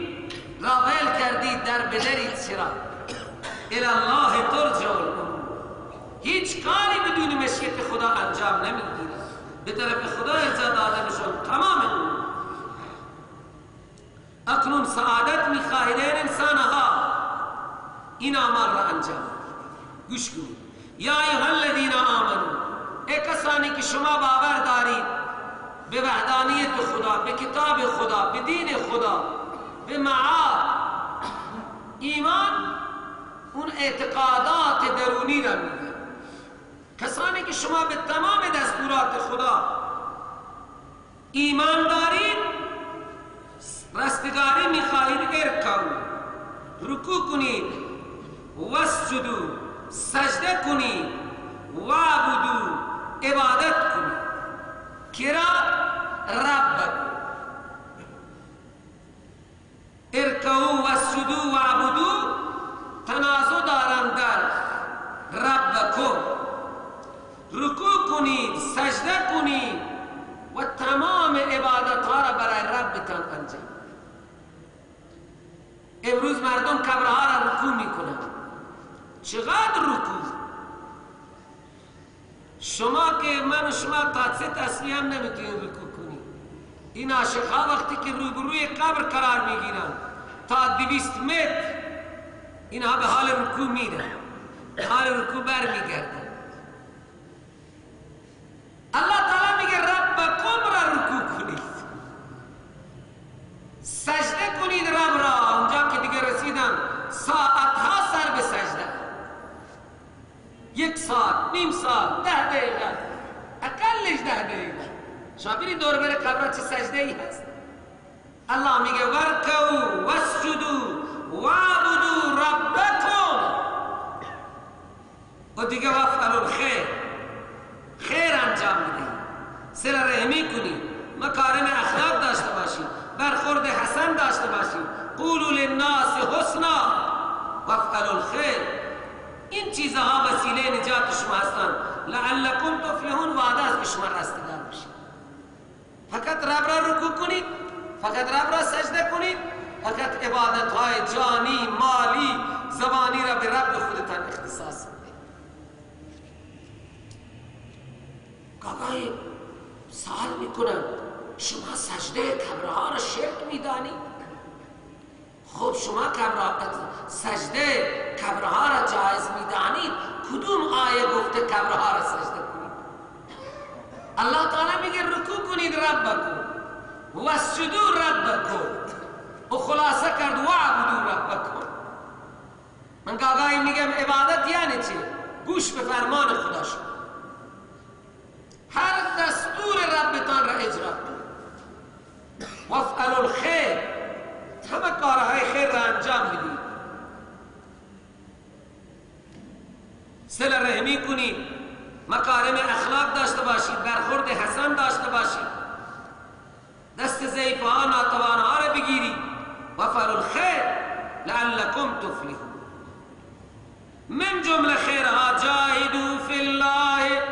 را ویل کردید در بدرید چرا؟ الالله ترجع الامور. هیچ کاری بدون مشیت خدا انجام نمیگیرد، به طرف خدا ارجاع داده میشون تمام امور. اکنون سعادت میخواهید انسانها، این اعمال را انجام گوش کنید. یا ایها الذین آمنوا، ای کسانی که شما باور دارید به وحدانیت خدا، به کتاب خدا، به دین خدا، به معاد. ایمان اون اعتقادات درونی را میگه. کسانی که شما به تمام دستورات خدا ایمان دارید، رستگاری میخواهید، ارکعوا، رکوع کنید، واسجدوا، سجده کنید، وعبدوا، عبادت کنید. کرا؟ ربکم. ارکعوا واسجدوا وعبدوا تنازع دارند در ربکم. رکوع کنید، سجده کنید و تمام عبادت ها را برای ربتان انجام. امروز مردم قبرها را رکوع میکنند. چقدر رکوع؟ شما که من و شما تا 3 تسبیح هم نمیتونید رکوع کنید. این عاشقها وقتی که روبروی قبر قرار میگیرند تا 200 متر اینها به حال رکوع میرن، به حال رکوع برمیگردن. الله تعالی میگه ربکم را رکوع کنید، سجده کنید رب را. اونجا که دیگه رسیدن ساعتها سر به سجده، 1 ساعت، نیم ساعت، 10 دقیقه، اقلش 10 دقیقه. شما برید دور بر قبر چه سجده ای هست. الله میگه ورکعوا واسجدوا وعبدوا ربکم. و دیگه وافعلوا الخیر، خیر انجام بدید، صله رحمی کنید، مکارم اخلاق داشته باشید، برخورد حسن داشته باشید. قولوا للناس حسنا وافعلوا الخیر. این چیزها وسیله نجات شما هستند. لعلکم تفلحون. وعده است که شما رستگار بشید. فقط رب را رکوع کنید، فقط رب را سجده کنید، فقط عبادت های جانی، مالی، زبانی را به رب خودتان اختصاص بدید. گاهی سوال میکنند شما سجده قبرها را شرک میدانید؟ خب شما سجده قبرها را جایز میدانید، کدوم آیه گفته قبرها را سجده کنید؟ الله تعالی میگه رکوع کنید ربکم واسجدوا ربکم. و خلاصه کرد وعبدوا ربکم. من گاهی میگم عبادت یعنی چی؟ گوش به فرمان خدا شد، هر دستور ربتان را اجرا کنید. وافعلوا الخیر، همه کارهای خیر را انجام بدید. صله رحمی کنید، مکارم اخلاق داشته باشید، برخورد حسن داشته باشید، دست ضعیفها ناتوانها را بگیرید. وافعلوا الخیر لعلکم تفلحون. من جمله خیرها جاهدوا فی الله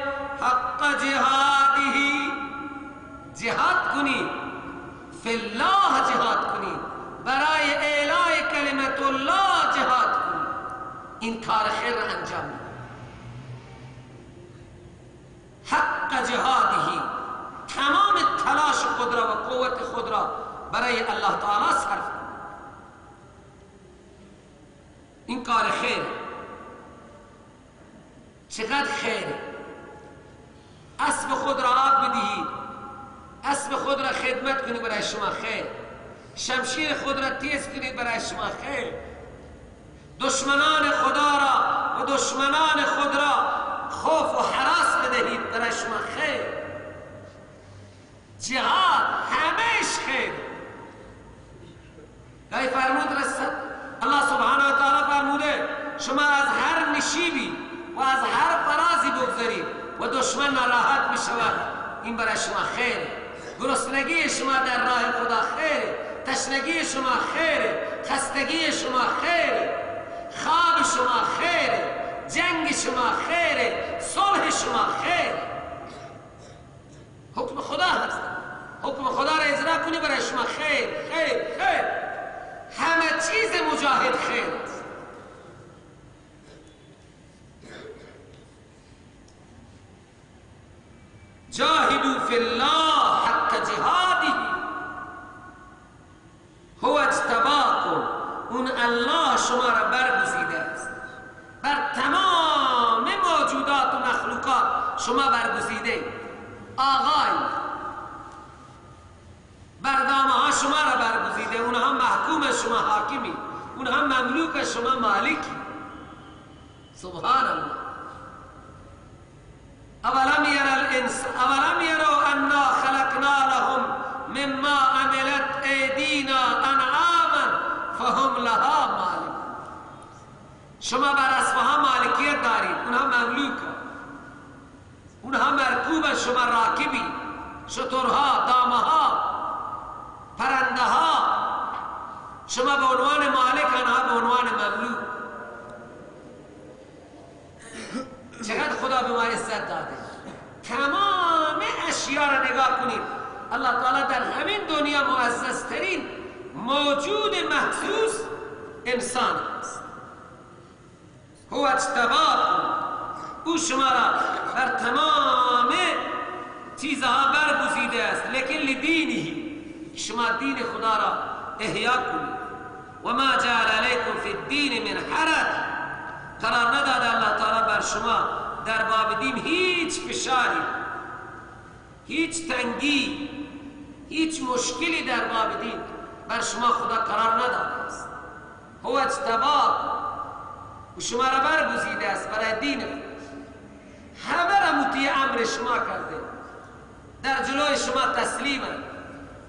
حق جهاده. جهاد کنید، فی الله جهاد کنید، برای اعلای کلمت الله جهاد کنید. این کار خیر را انجام بدید. حق جهاده، تمام تلاش خود را و قوت خود را برای الله تعالی صرف کنید. این کار خیر. چقدر خیر. اسب خود را آب بدهید، اسب خود را خدمت کنید، برای شما خیر. شمشیر خود را تیز کنید، برای شما خیر. دشمنان خدا را و دشمنان خود را خوف و هراس بدهید، برای شما خیر. جهاد همهش خیر. گاهی فرمود رسد الله سبحانه و تعالی فرموده شما از هر نشیبی و از هر فرازی بگذارید و دشمن ناراحت می شود، این برای شما خیر. گرسنگی شما در راه خدا خیر، تشنگی شما خیر، خستگی شما خیر، خواب شما خیر، جنگ شما خیر، صلح شما خیر. حکم خدا هست، حکم خدا را اجرا کنی برای شما خیر خیر خیر. همه چیز مجاهد خیر است. جاهدوا فی الله حق جهاده هو اجتباکم. اون الله شما را برگزیده است، بر تمام موجودات و مخلوقات شما برگزیده. آقای برنامه ها شما را برگزیده، اونها محکوم شما حاکمی، اونها مملوک شما مالکی. سبحان الله. اولم يروا انا خلقنا لهم مما عملت ایدینا انعاما فهم لها مالک. شما بر اسبها مالکیت دارید، اونها مملوک، اونها مرکوب، شما راکبی. شترها، دامها، پرنده ها، شما به عنوان مالک، آنها به عنوان مملوک. چقدر خدا به ما عزت داده. تمام اشیا را نگاه کنید، الله تعالی در همین دنیا معززترین موجود محسوس انسان است. هو اجتباکم، او شما را بر تمام چیزها برگزیده است، لیکن لدینه، شما دین خدا را احیا کنید. و ما جعل علیکم فی الدین من حرج، قرار نداده الله تعالی بر شما در باب دین هیچ فشاری، هیچ تنگی، هیچ مشکلی در باب دین بر شما خدا قرار نداده است. هو اجتباکم، و شما را برگزیده است برای دین خود. همه را مطیع امر شما کرده، در جلوی شما تسلیمند.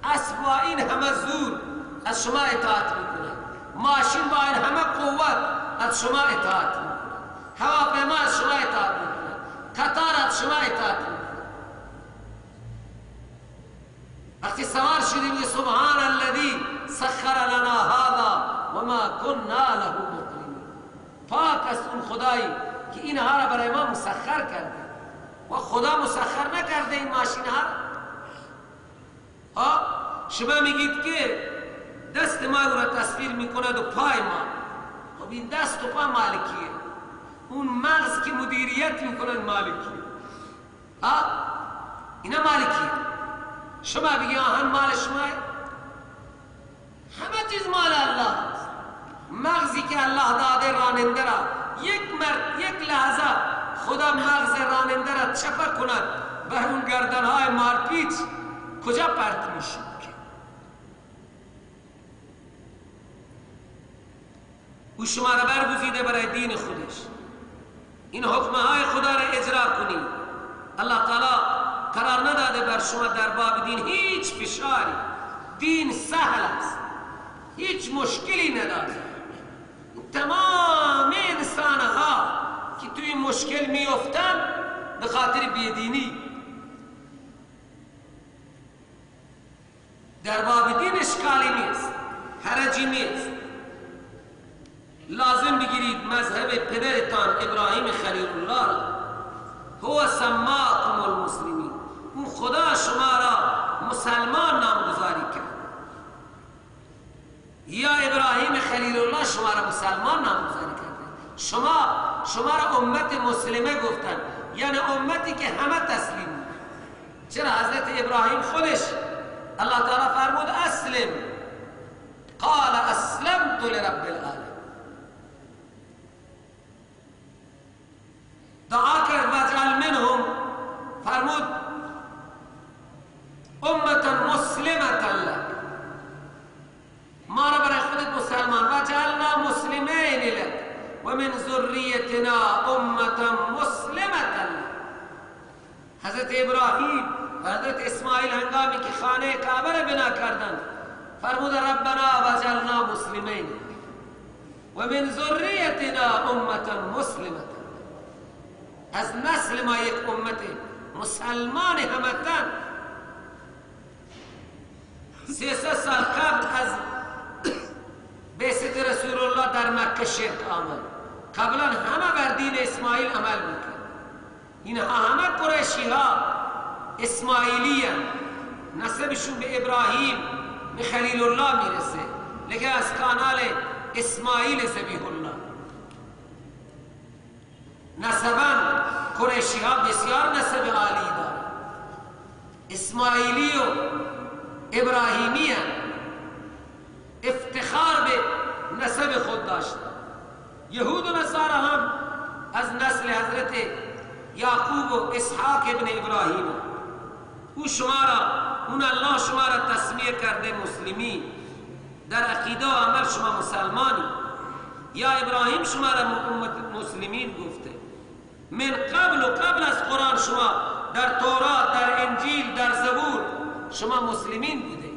اسب با این همه زور از شما اطاعت میکنند، ماشین با این همه قوت از شما اطاعت میکنند، هواپیما از شما اطاعت میکنند، قطار از شما اطاعت میکنند. وقتی سوار شدیم که سبحان الذی سخر لنا هذا و ما كنا له مقرنین، پاک است اون خدایی که اینها را برای ما مسخر کرده و خدا مسخر نکرده این ماشین ها. شما میگید که دست ما او را تصویر میکند و پای ما. خب این دست و پا مالکیه، اون مغز که مدیریت میکنند مالکیه. اینا مالکیه. شما بگی آهن مال شماه، همه چیز مال الله است. مغزی که الله داده راننده را یک لحظه خدا مغز راننده را چپه کند بر اون گردنهای مارپیچ، کجا پرت میشه؟ او شما را برگزیده برای دین خودش. این حکمهای خدا را اجرا کنید. الله تعالی قرار نداده بر شما در باب دین هیچ فشاری. دین سهل است، هیچ مشکلی نداره. تمام انسانها که توی مشکل میافتند به خاطر بیدینی. در باب دین اشکالی نیست، حرجی نیست. لازم بگیرید مذهب پدرتان ابراهیم خلیل الله، هو سماکم المسلمین، اون خدا شما را مسلمان نامگذاری کرد. یا ابراهیم خلیل الله شما را مسلمان نامگذاری کرد. شما را امت مسلمه گفتن، یعنی امتی که همه تسلیم. چرا حضرت ابراهیم خودش الله تعالی فرمود اسلم، قال اسلمت لرب العالمین. دعا کرد واجعل منهم، فرمود امتا مسلمتا لک، ما را برای خودت مسلمان، واجعلنا مسلمین لک و من ذریتنا امتا مسلمتا لک. حضرت ابراهیم و حضرت اسماعیل هنگامی که خانه کعبه را بنا کردند فرمود ربنا واجعلنا مسلمین و من ذریتنا امتا مسلمتا، از نسل ما یک امت مسلمان همتن. 300 سال قبل از بعثت رسول الله در مکه شرک آمد. قبلا همه بر دین اسماعیل عمل میکرد. اینها همه قریشی ها اسماعیلی هم، نسبشون به ابراهیم به خلیل الله میرسه، میگه از کانال اسماعیل ذبیح الله. نسباً قریشی ها بسیار نسب عالی دارند، اسماعیلی و ابراهیمی هم افتخار به نسب خود داشتند. یهود و نصارا هم از نسل حضرت یعقوب و اسحاق ابن ابراهیم. اون الله شما را تسمیه کرده مسلمین، در عقیده و عمل شما مسلمانی. یا ابراهیم شما را مسلمین گفته. من قبل از قرآن شما در تورات، در انجیل، در زبور شما مسلمین بوده.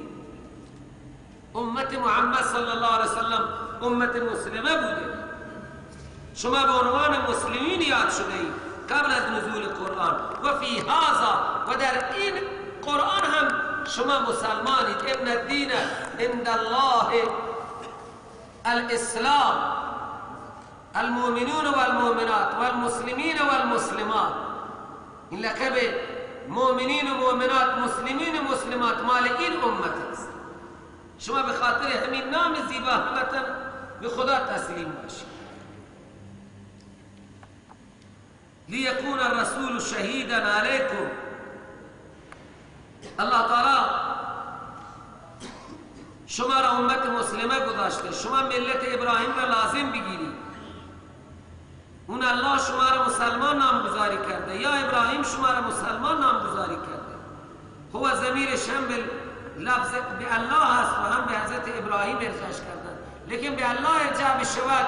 امت محمد صلی الله علیه وسلم امت مسلمه بوده. شما به عنوان مسلمین یاد شده اید قبل از نزول قرآن. و فی هذا، و در این قرآن هم شما مسلمانید. ابن الدین عند الله الاسلام، المؤمنون والمؤمنات والمسلمین والمسلمات. این لقب مؤمنین و مؤمنات، مسلمین و مسلمات مال این امت است. شما به خاطر همین نام زیبا همتن به خدا تسلیم باشید. لیکون الرسول شهیدا علیکم. الله تعالی شما را امت مسلمه گذاشته، شما ملت ابراهیم را لازم بگیرید. اون الله شما را مسلمان نامگذاری کرده، یا ابراهیم شما را مسلمان نامگذاری کرده. هو ضمیرش هم لفظ به الله هست و هم به حضرت ابراهیم ارجاش کردن، لیکن به الله ارجاع بشود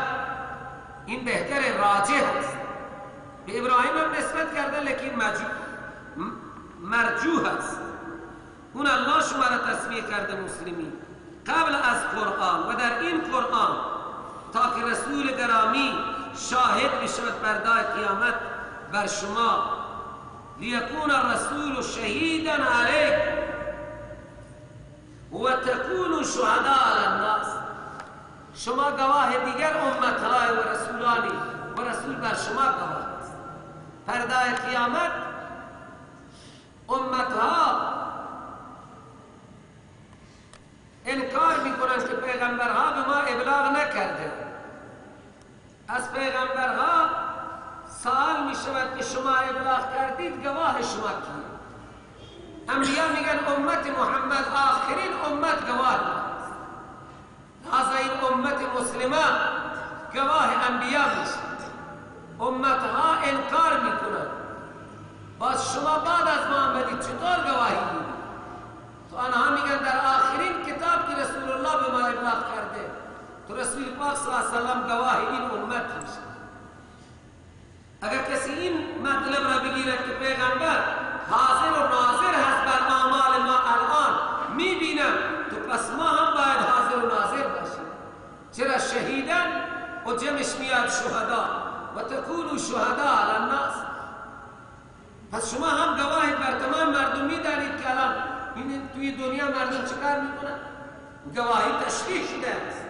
این بهتر راجح هست. به ابراهیم هم نسبت کرده لیکن مرجوح هست. اون الله شما را تسمیه کرده مسلمین قبل از قرآن و در این قرآن، تا که رسول گرامی شاهد بشود بردای قیامت بر شما. لیکون الرسول شهیدا علیکم و تکونوا شهداء علی الناس. شما گواه دیگر امتهای و رسولانی و رسول بر شما گواه است. بردای قیامت امتها انکار میکنند که پیغمبرها به ما ابلاغ نکرده. از پیغمبرها سوال می شود که شما ابلاغ کردید، گواه شما کیه؟ انبیا میگن امت محمد آخرین امت گواه است. لذا این امت مسلمه گواه انبیا میشه. امتها انکار میکنند. باز شما بعد از ما آمدید چطور گواهی میدید؟ تو آنها میگن در آخرین کتاب که رسول الله به ما ابلاغ کرده، تو رسول پاک صلی الله علیه وسلم گواه این امت میشه. اگر کسی این مطلب را بگیرد که پیغمبر حاضر و ناظر هست بر اعمال ما الان میبینم، تو پس ما هم باید حاضر و ناظر باشیم. چرا شهیدن و جمعش میاد شهدا و تکونوا شهداء علی الناس. پس شما هم گواهی بر تمام مردم میدانید که الان این توی دنیا مردم چکار میکنن؟ گواهی تشریح شده است.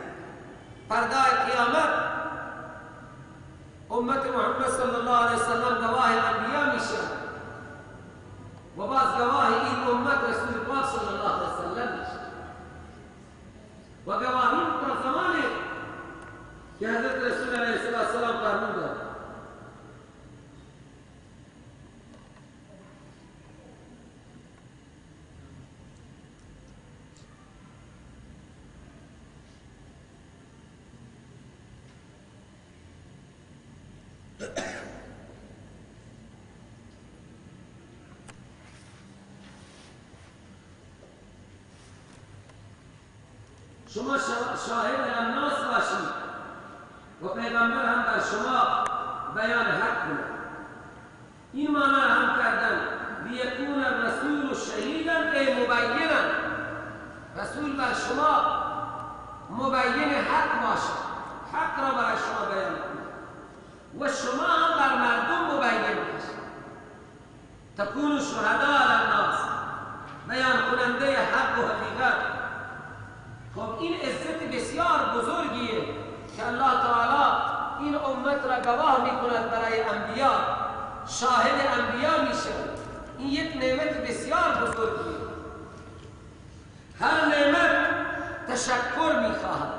پردای قیامت امت محمد صلی الله علیه وسلم گواه انبیا میشه و باز گواه این امت رسول پاک صلی الله علیه وسلم میشه. و گواهی در زمانی که حضرت رسول علیه السلام فرمودند شما شاهد الناس باشید و پیغمبر هم بر شما بیان حق کنه. این معنی هم کردن لیکون الرسول شهیدا ای مبینا. رسول بر شما مبین حق باشد، حق را برای شما بیان کنه و شما هم بر مردم مبین باشید. تکونوا شهداء علی الناس، بیان کننده حق و حقیقت. خب این عزت بسیار بزرگیه که الله تعالی این امت را گواه میکند برای انبیا، شاهد انبیا میشه. این یک نعمت بسیار بزرگیه. هر نعمت تشکر میخواهد.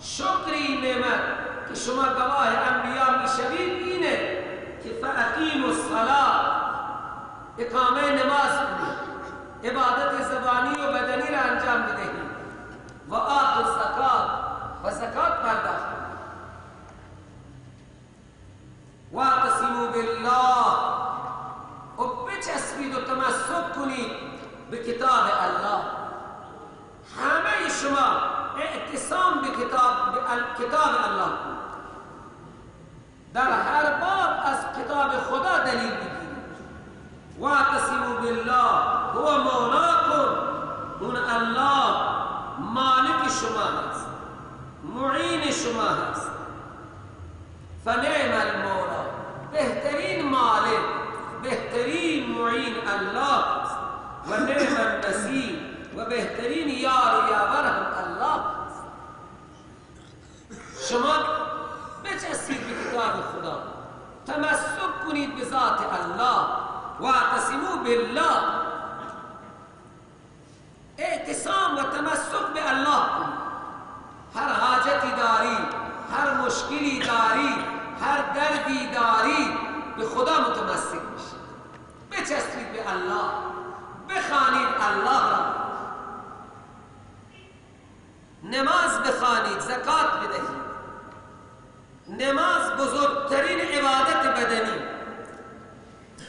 شکر این نعمت که شما گواه انبیا میشوید اینه که فاقیموا الصلاة، اقامه نماز کنید، عبادت زبانی و بدنی را انجام بدهید، و آتوا الزکات، و زکات پرداخت کنید. واعتصموا بالله، و بچسبید و تمسک کنید به کتاب الله. همه شما اعتصام به کتاب الله کنید. در هر باب از کتاب خدا دلیل بگیرید. واعتصموا بالله هو مولاکم، اون الله مالک شما هست، معین شما هست. فنعم المولا، بهترین مالک، بهترین معین الله هست. و نعم النصیر، و بهترین یار و یاور هم الله هست. شما بچسبید به کتاب خدا، تمسک کنید به ذات الله. واعتصموا بالله، اعتصام و تمسک به الله کنید. هر حاجتی داری، هر مشکلی داری، هر دردی داری، به خدا متمسک بشید. بچسبید به الله، بخوانید الله را، نماز بخوانید، زکات بدهید. نماز بزرگترین عبادت بدنی،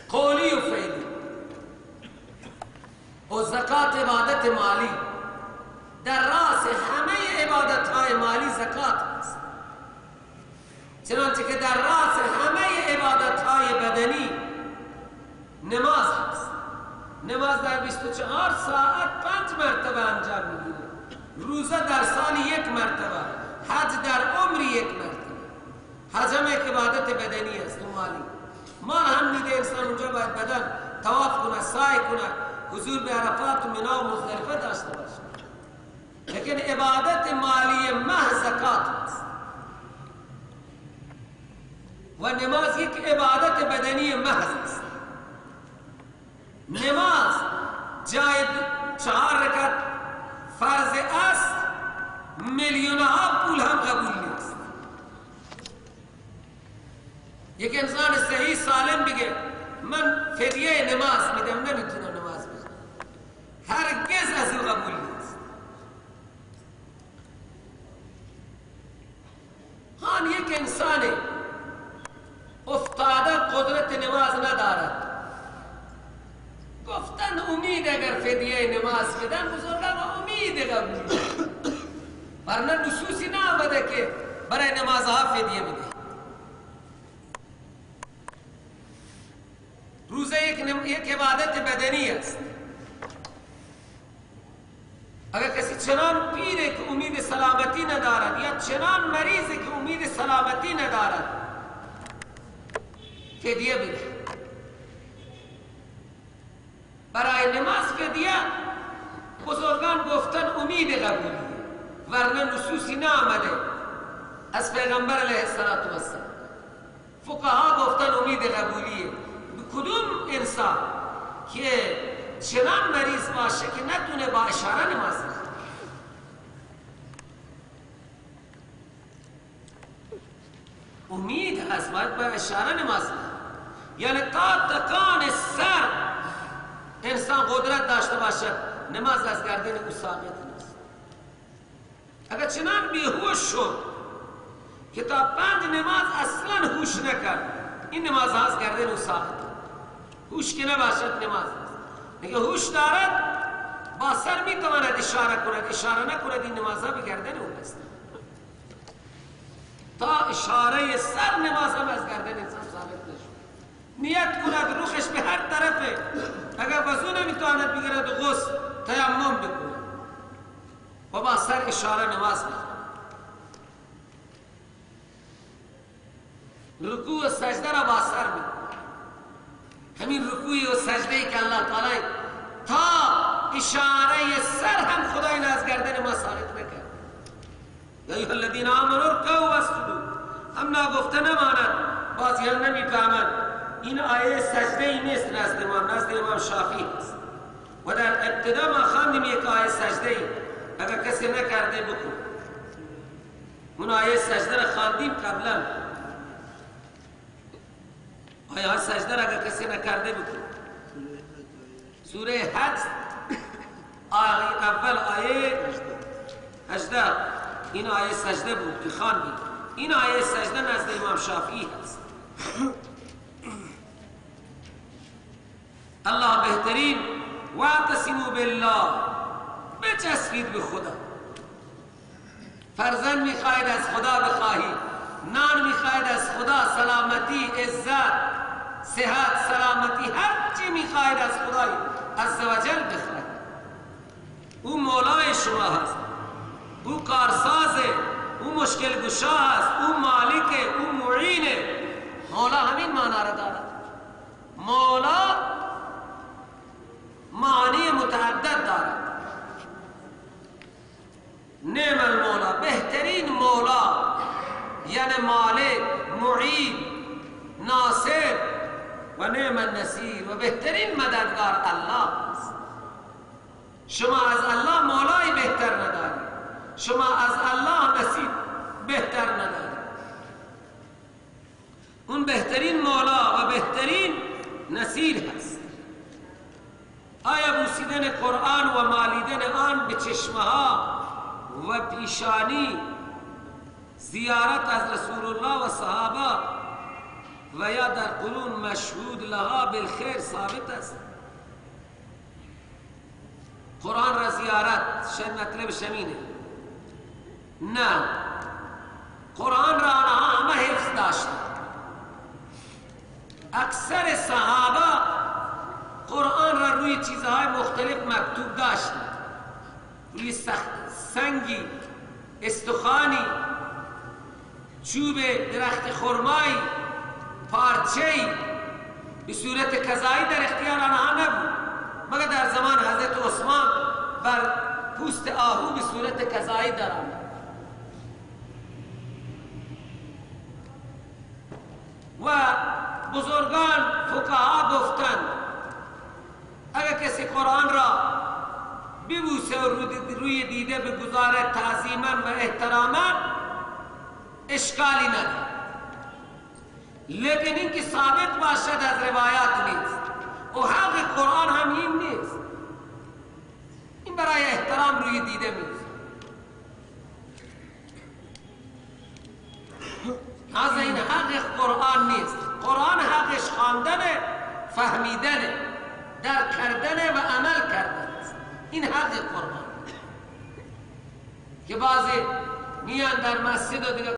قولی و فعلی، و زکات عبادت مالی. در راس همه عبادتهای مالی زکات است. چنانچه که در راس همه عبادتهای بدنی نماز است. نماز در 24 ساعت 5 مرتبه انجام میگیره. روزه در سال 1 مرتبه، حج در عمر 1 مرتبه. حج هم یک عبادت بدنی است و مالی. مال هم میده انسان اونجا باید بدن طواف کنه، سعی کنه، حضور به عرفات و منا و مزدلفه داشته باشه. لیکن عبادت مالی محض زکات است. و نماز یک عبادت بدنی محض است. نماز جای 4 رکعت فرض است، میلیونها پول هم قبول نیست. یک انسان صحیح سالم بگه من فدیه نماز میدم، نمیتونه نماز بخونه، هرگز از او قبول نیست. هان یک انسان افتاده قدرت نماز ندارد، گفتن امید اگر فدیه نماز بدن بزرگان امید قبول، ورنه نصوصی نآمده که برای نمازها فدیه بده. روزه یک عبادت بدنی است. اگر کسی چنان پیره که امید سلامتی ندارد، یا چنان مریضه که امید سلامتی ندارد، فدیه بده. برای نماز فدیه بزرگان گفتن امید قبولی، ورنه نصوصی نآمده از پیغمبر علیه السلام. فقها گفتن امید قبولیه. کدوم انسان که چنان مریض باشه که نتونه با اشاره نماز بخونه، امید هست باید با اشاره نماز بخونه. یعنی تا تکان سر انسان قدرت داشته باشه نماز از گردن او ساقط نیست. اگر چنان بیهوش شد که تا 5 نماز اصلا هوش نکرد، این نماز از گردن او ساقط. هوش که نباشد نماز نیست. اگر هوش دارد با سر میتواند اشاره کند، اشاره نکند این نمازها به گردن او است. تا اشاره سر نماز هم از گردن انسان ثابت نشد. نیت کند روخش به هر طرفه، اگر وضو نمیتواند بگیرد و غسل تیمم بکنه و با سر اشاره نماز بخونه. رکوع و سجده را با سر بکنه. همین رکوعی و سجده‌ای که الله تعالی تا اشاره سر هم خدای از گردن ما ساقط نکرد. یا ایها الذین آمنوا ارکعوا واسجدوا. هم نگفته نماند، بعضی‌ها نمیفهمند. این آیه سجده‌ای نیست نزد امام شافعی است. و در ابتدا ما خواندیم یک آیه سجده‌ای. اگر کسی نکرده بکن. اون آیه سجده را خواندیم قبلا. آیه سجده را اگر کسی نکرده بکن. سوره حج اول آیه 18 این آیه سجده بود که خواندیم. این آیه سجده نزد امام شافعی هست. الله بهترین واعتصموا بالله، بچسبید به خدا. فرزند میخواهید از خدا بخواهید، نان میخواهید از خدا، سلامتی، عزت، صحت، سلامتی، هر چی میخواهید از خدا عزوجل بخواهید. او مولای شما هست، او کارسازه، او مشکل گشا هست، او مالکه، او معینه. مولا همین معنی را دارد. مولا معانی متعدد دارد. نعم المولا، بهترین مولا یعنی مالک، معین، ناصر و نعم النصیر، و بهترین مددگار الله است. شما از الله مولای بهتر ندارید، شما از الله نصیر بهتر ندارید. اون بهترین مولا و بهترین نصیر هست. آیا بوسیدن قرآن و مالیدن آن به چشمها و پیشانی، زیارت از رسول الله و صحابه و یا در قرون مشهود لها بالخیر ثابت است؟ قرآن را زیارت شاید مطلب شمینه. نه، قرآن را آنها همه حفظ داشتند. اکثر صحابه قرآن را روی چیزهای مختلف مکتوب داشتند، روی سنگی، استخوانی، چوب درخت خرمایی، پارچه‌ای به صورت کذایی در اختیار آنها نبود، مگر در زمان حضرت عثمان بر پوست آهو به صورت کذایی در آمد. و بزرگان فقها گفتند اگر کسی قرآن را ببوسه و روی دیده بگذاره تعظیما و احتراما اشکالی نداره، لیکن این که ثابت باشد از روایات نیست و حق قرآن هم این نیست. این برای احترام روی دیده میگذاره. از این حق قرآن نیست. قرآن حقش خواندن، فهمیدن، درک کردن و عمل کردن است. این حق قرآن که بعضی میان در مسجد و دیگه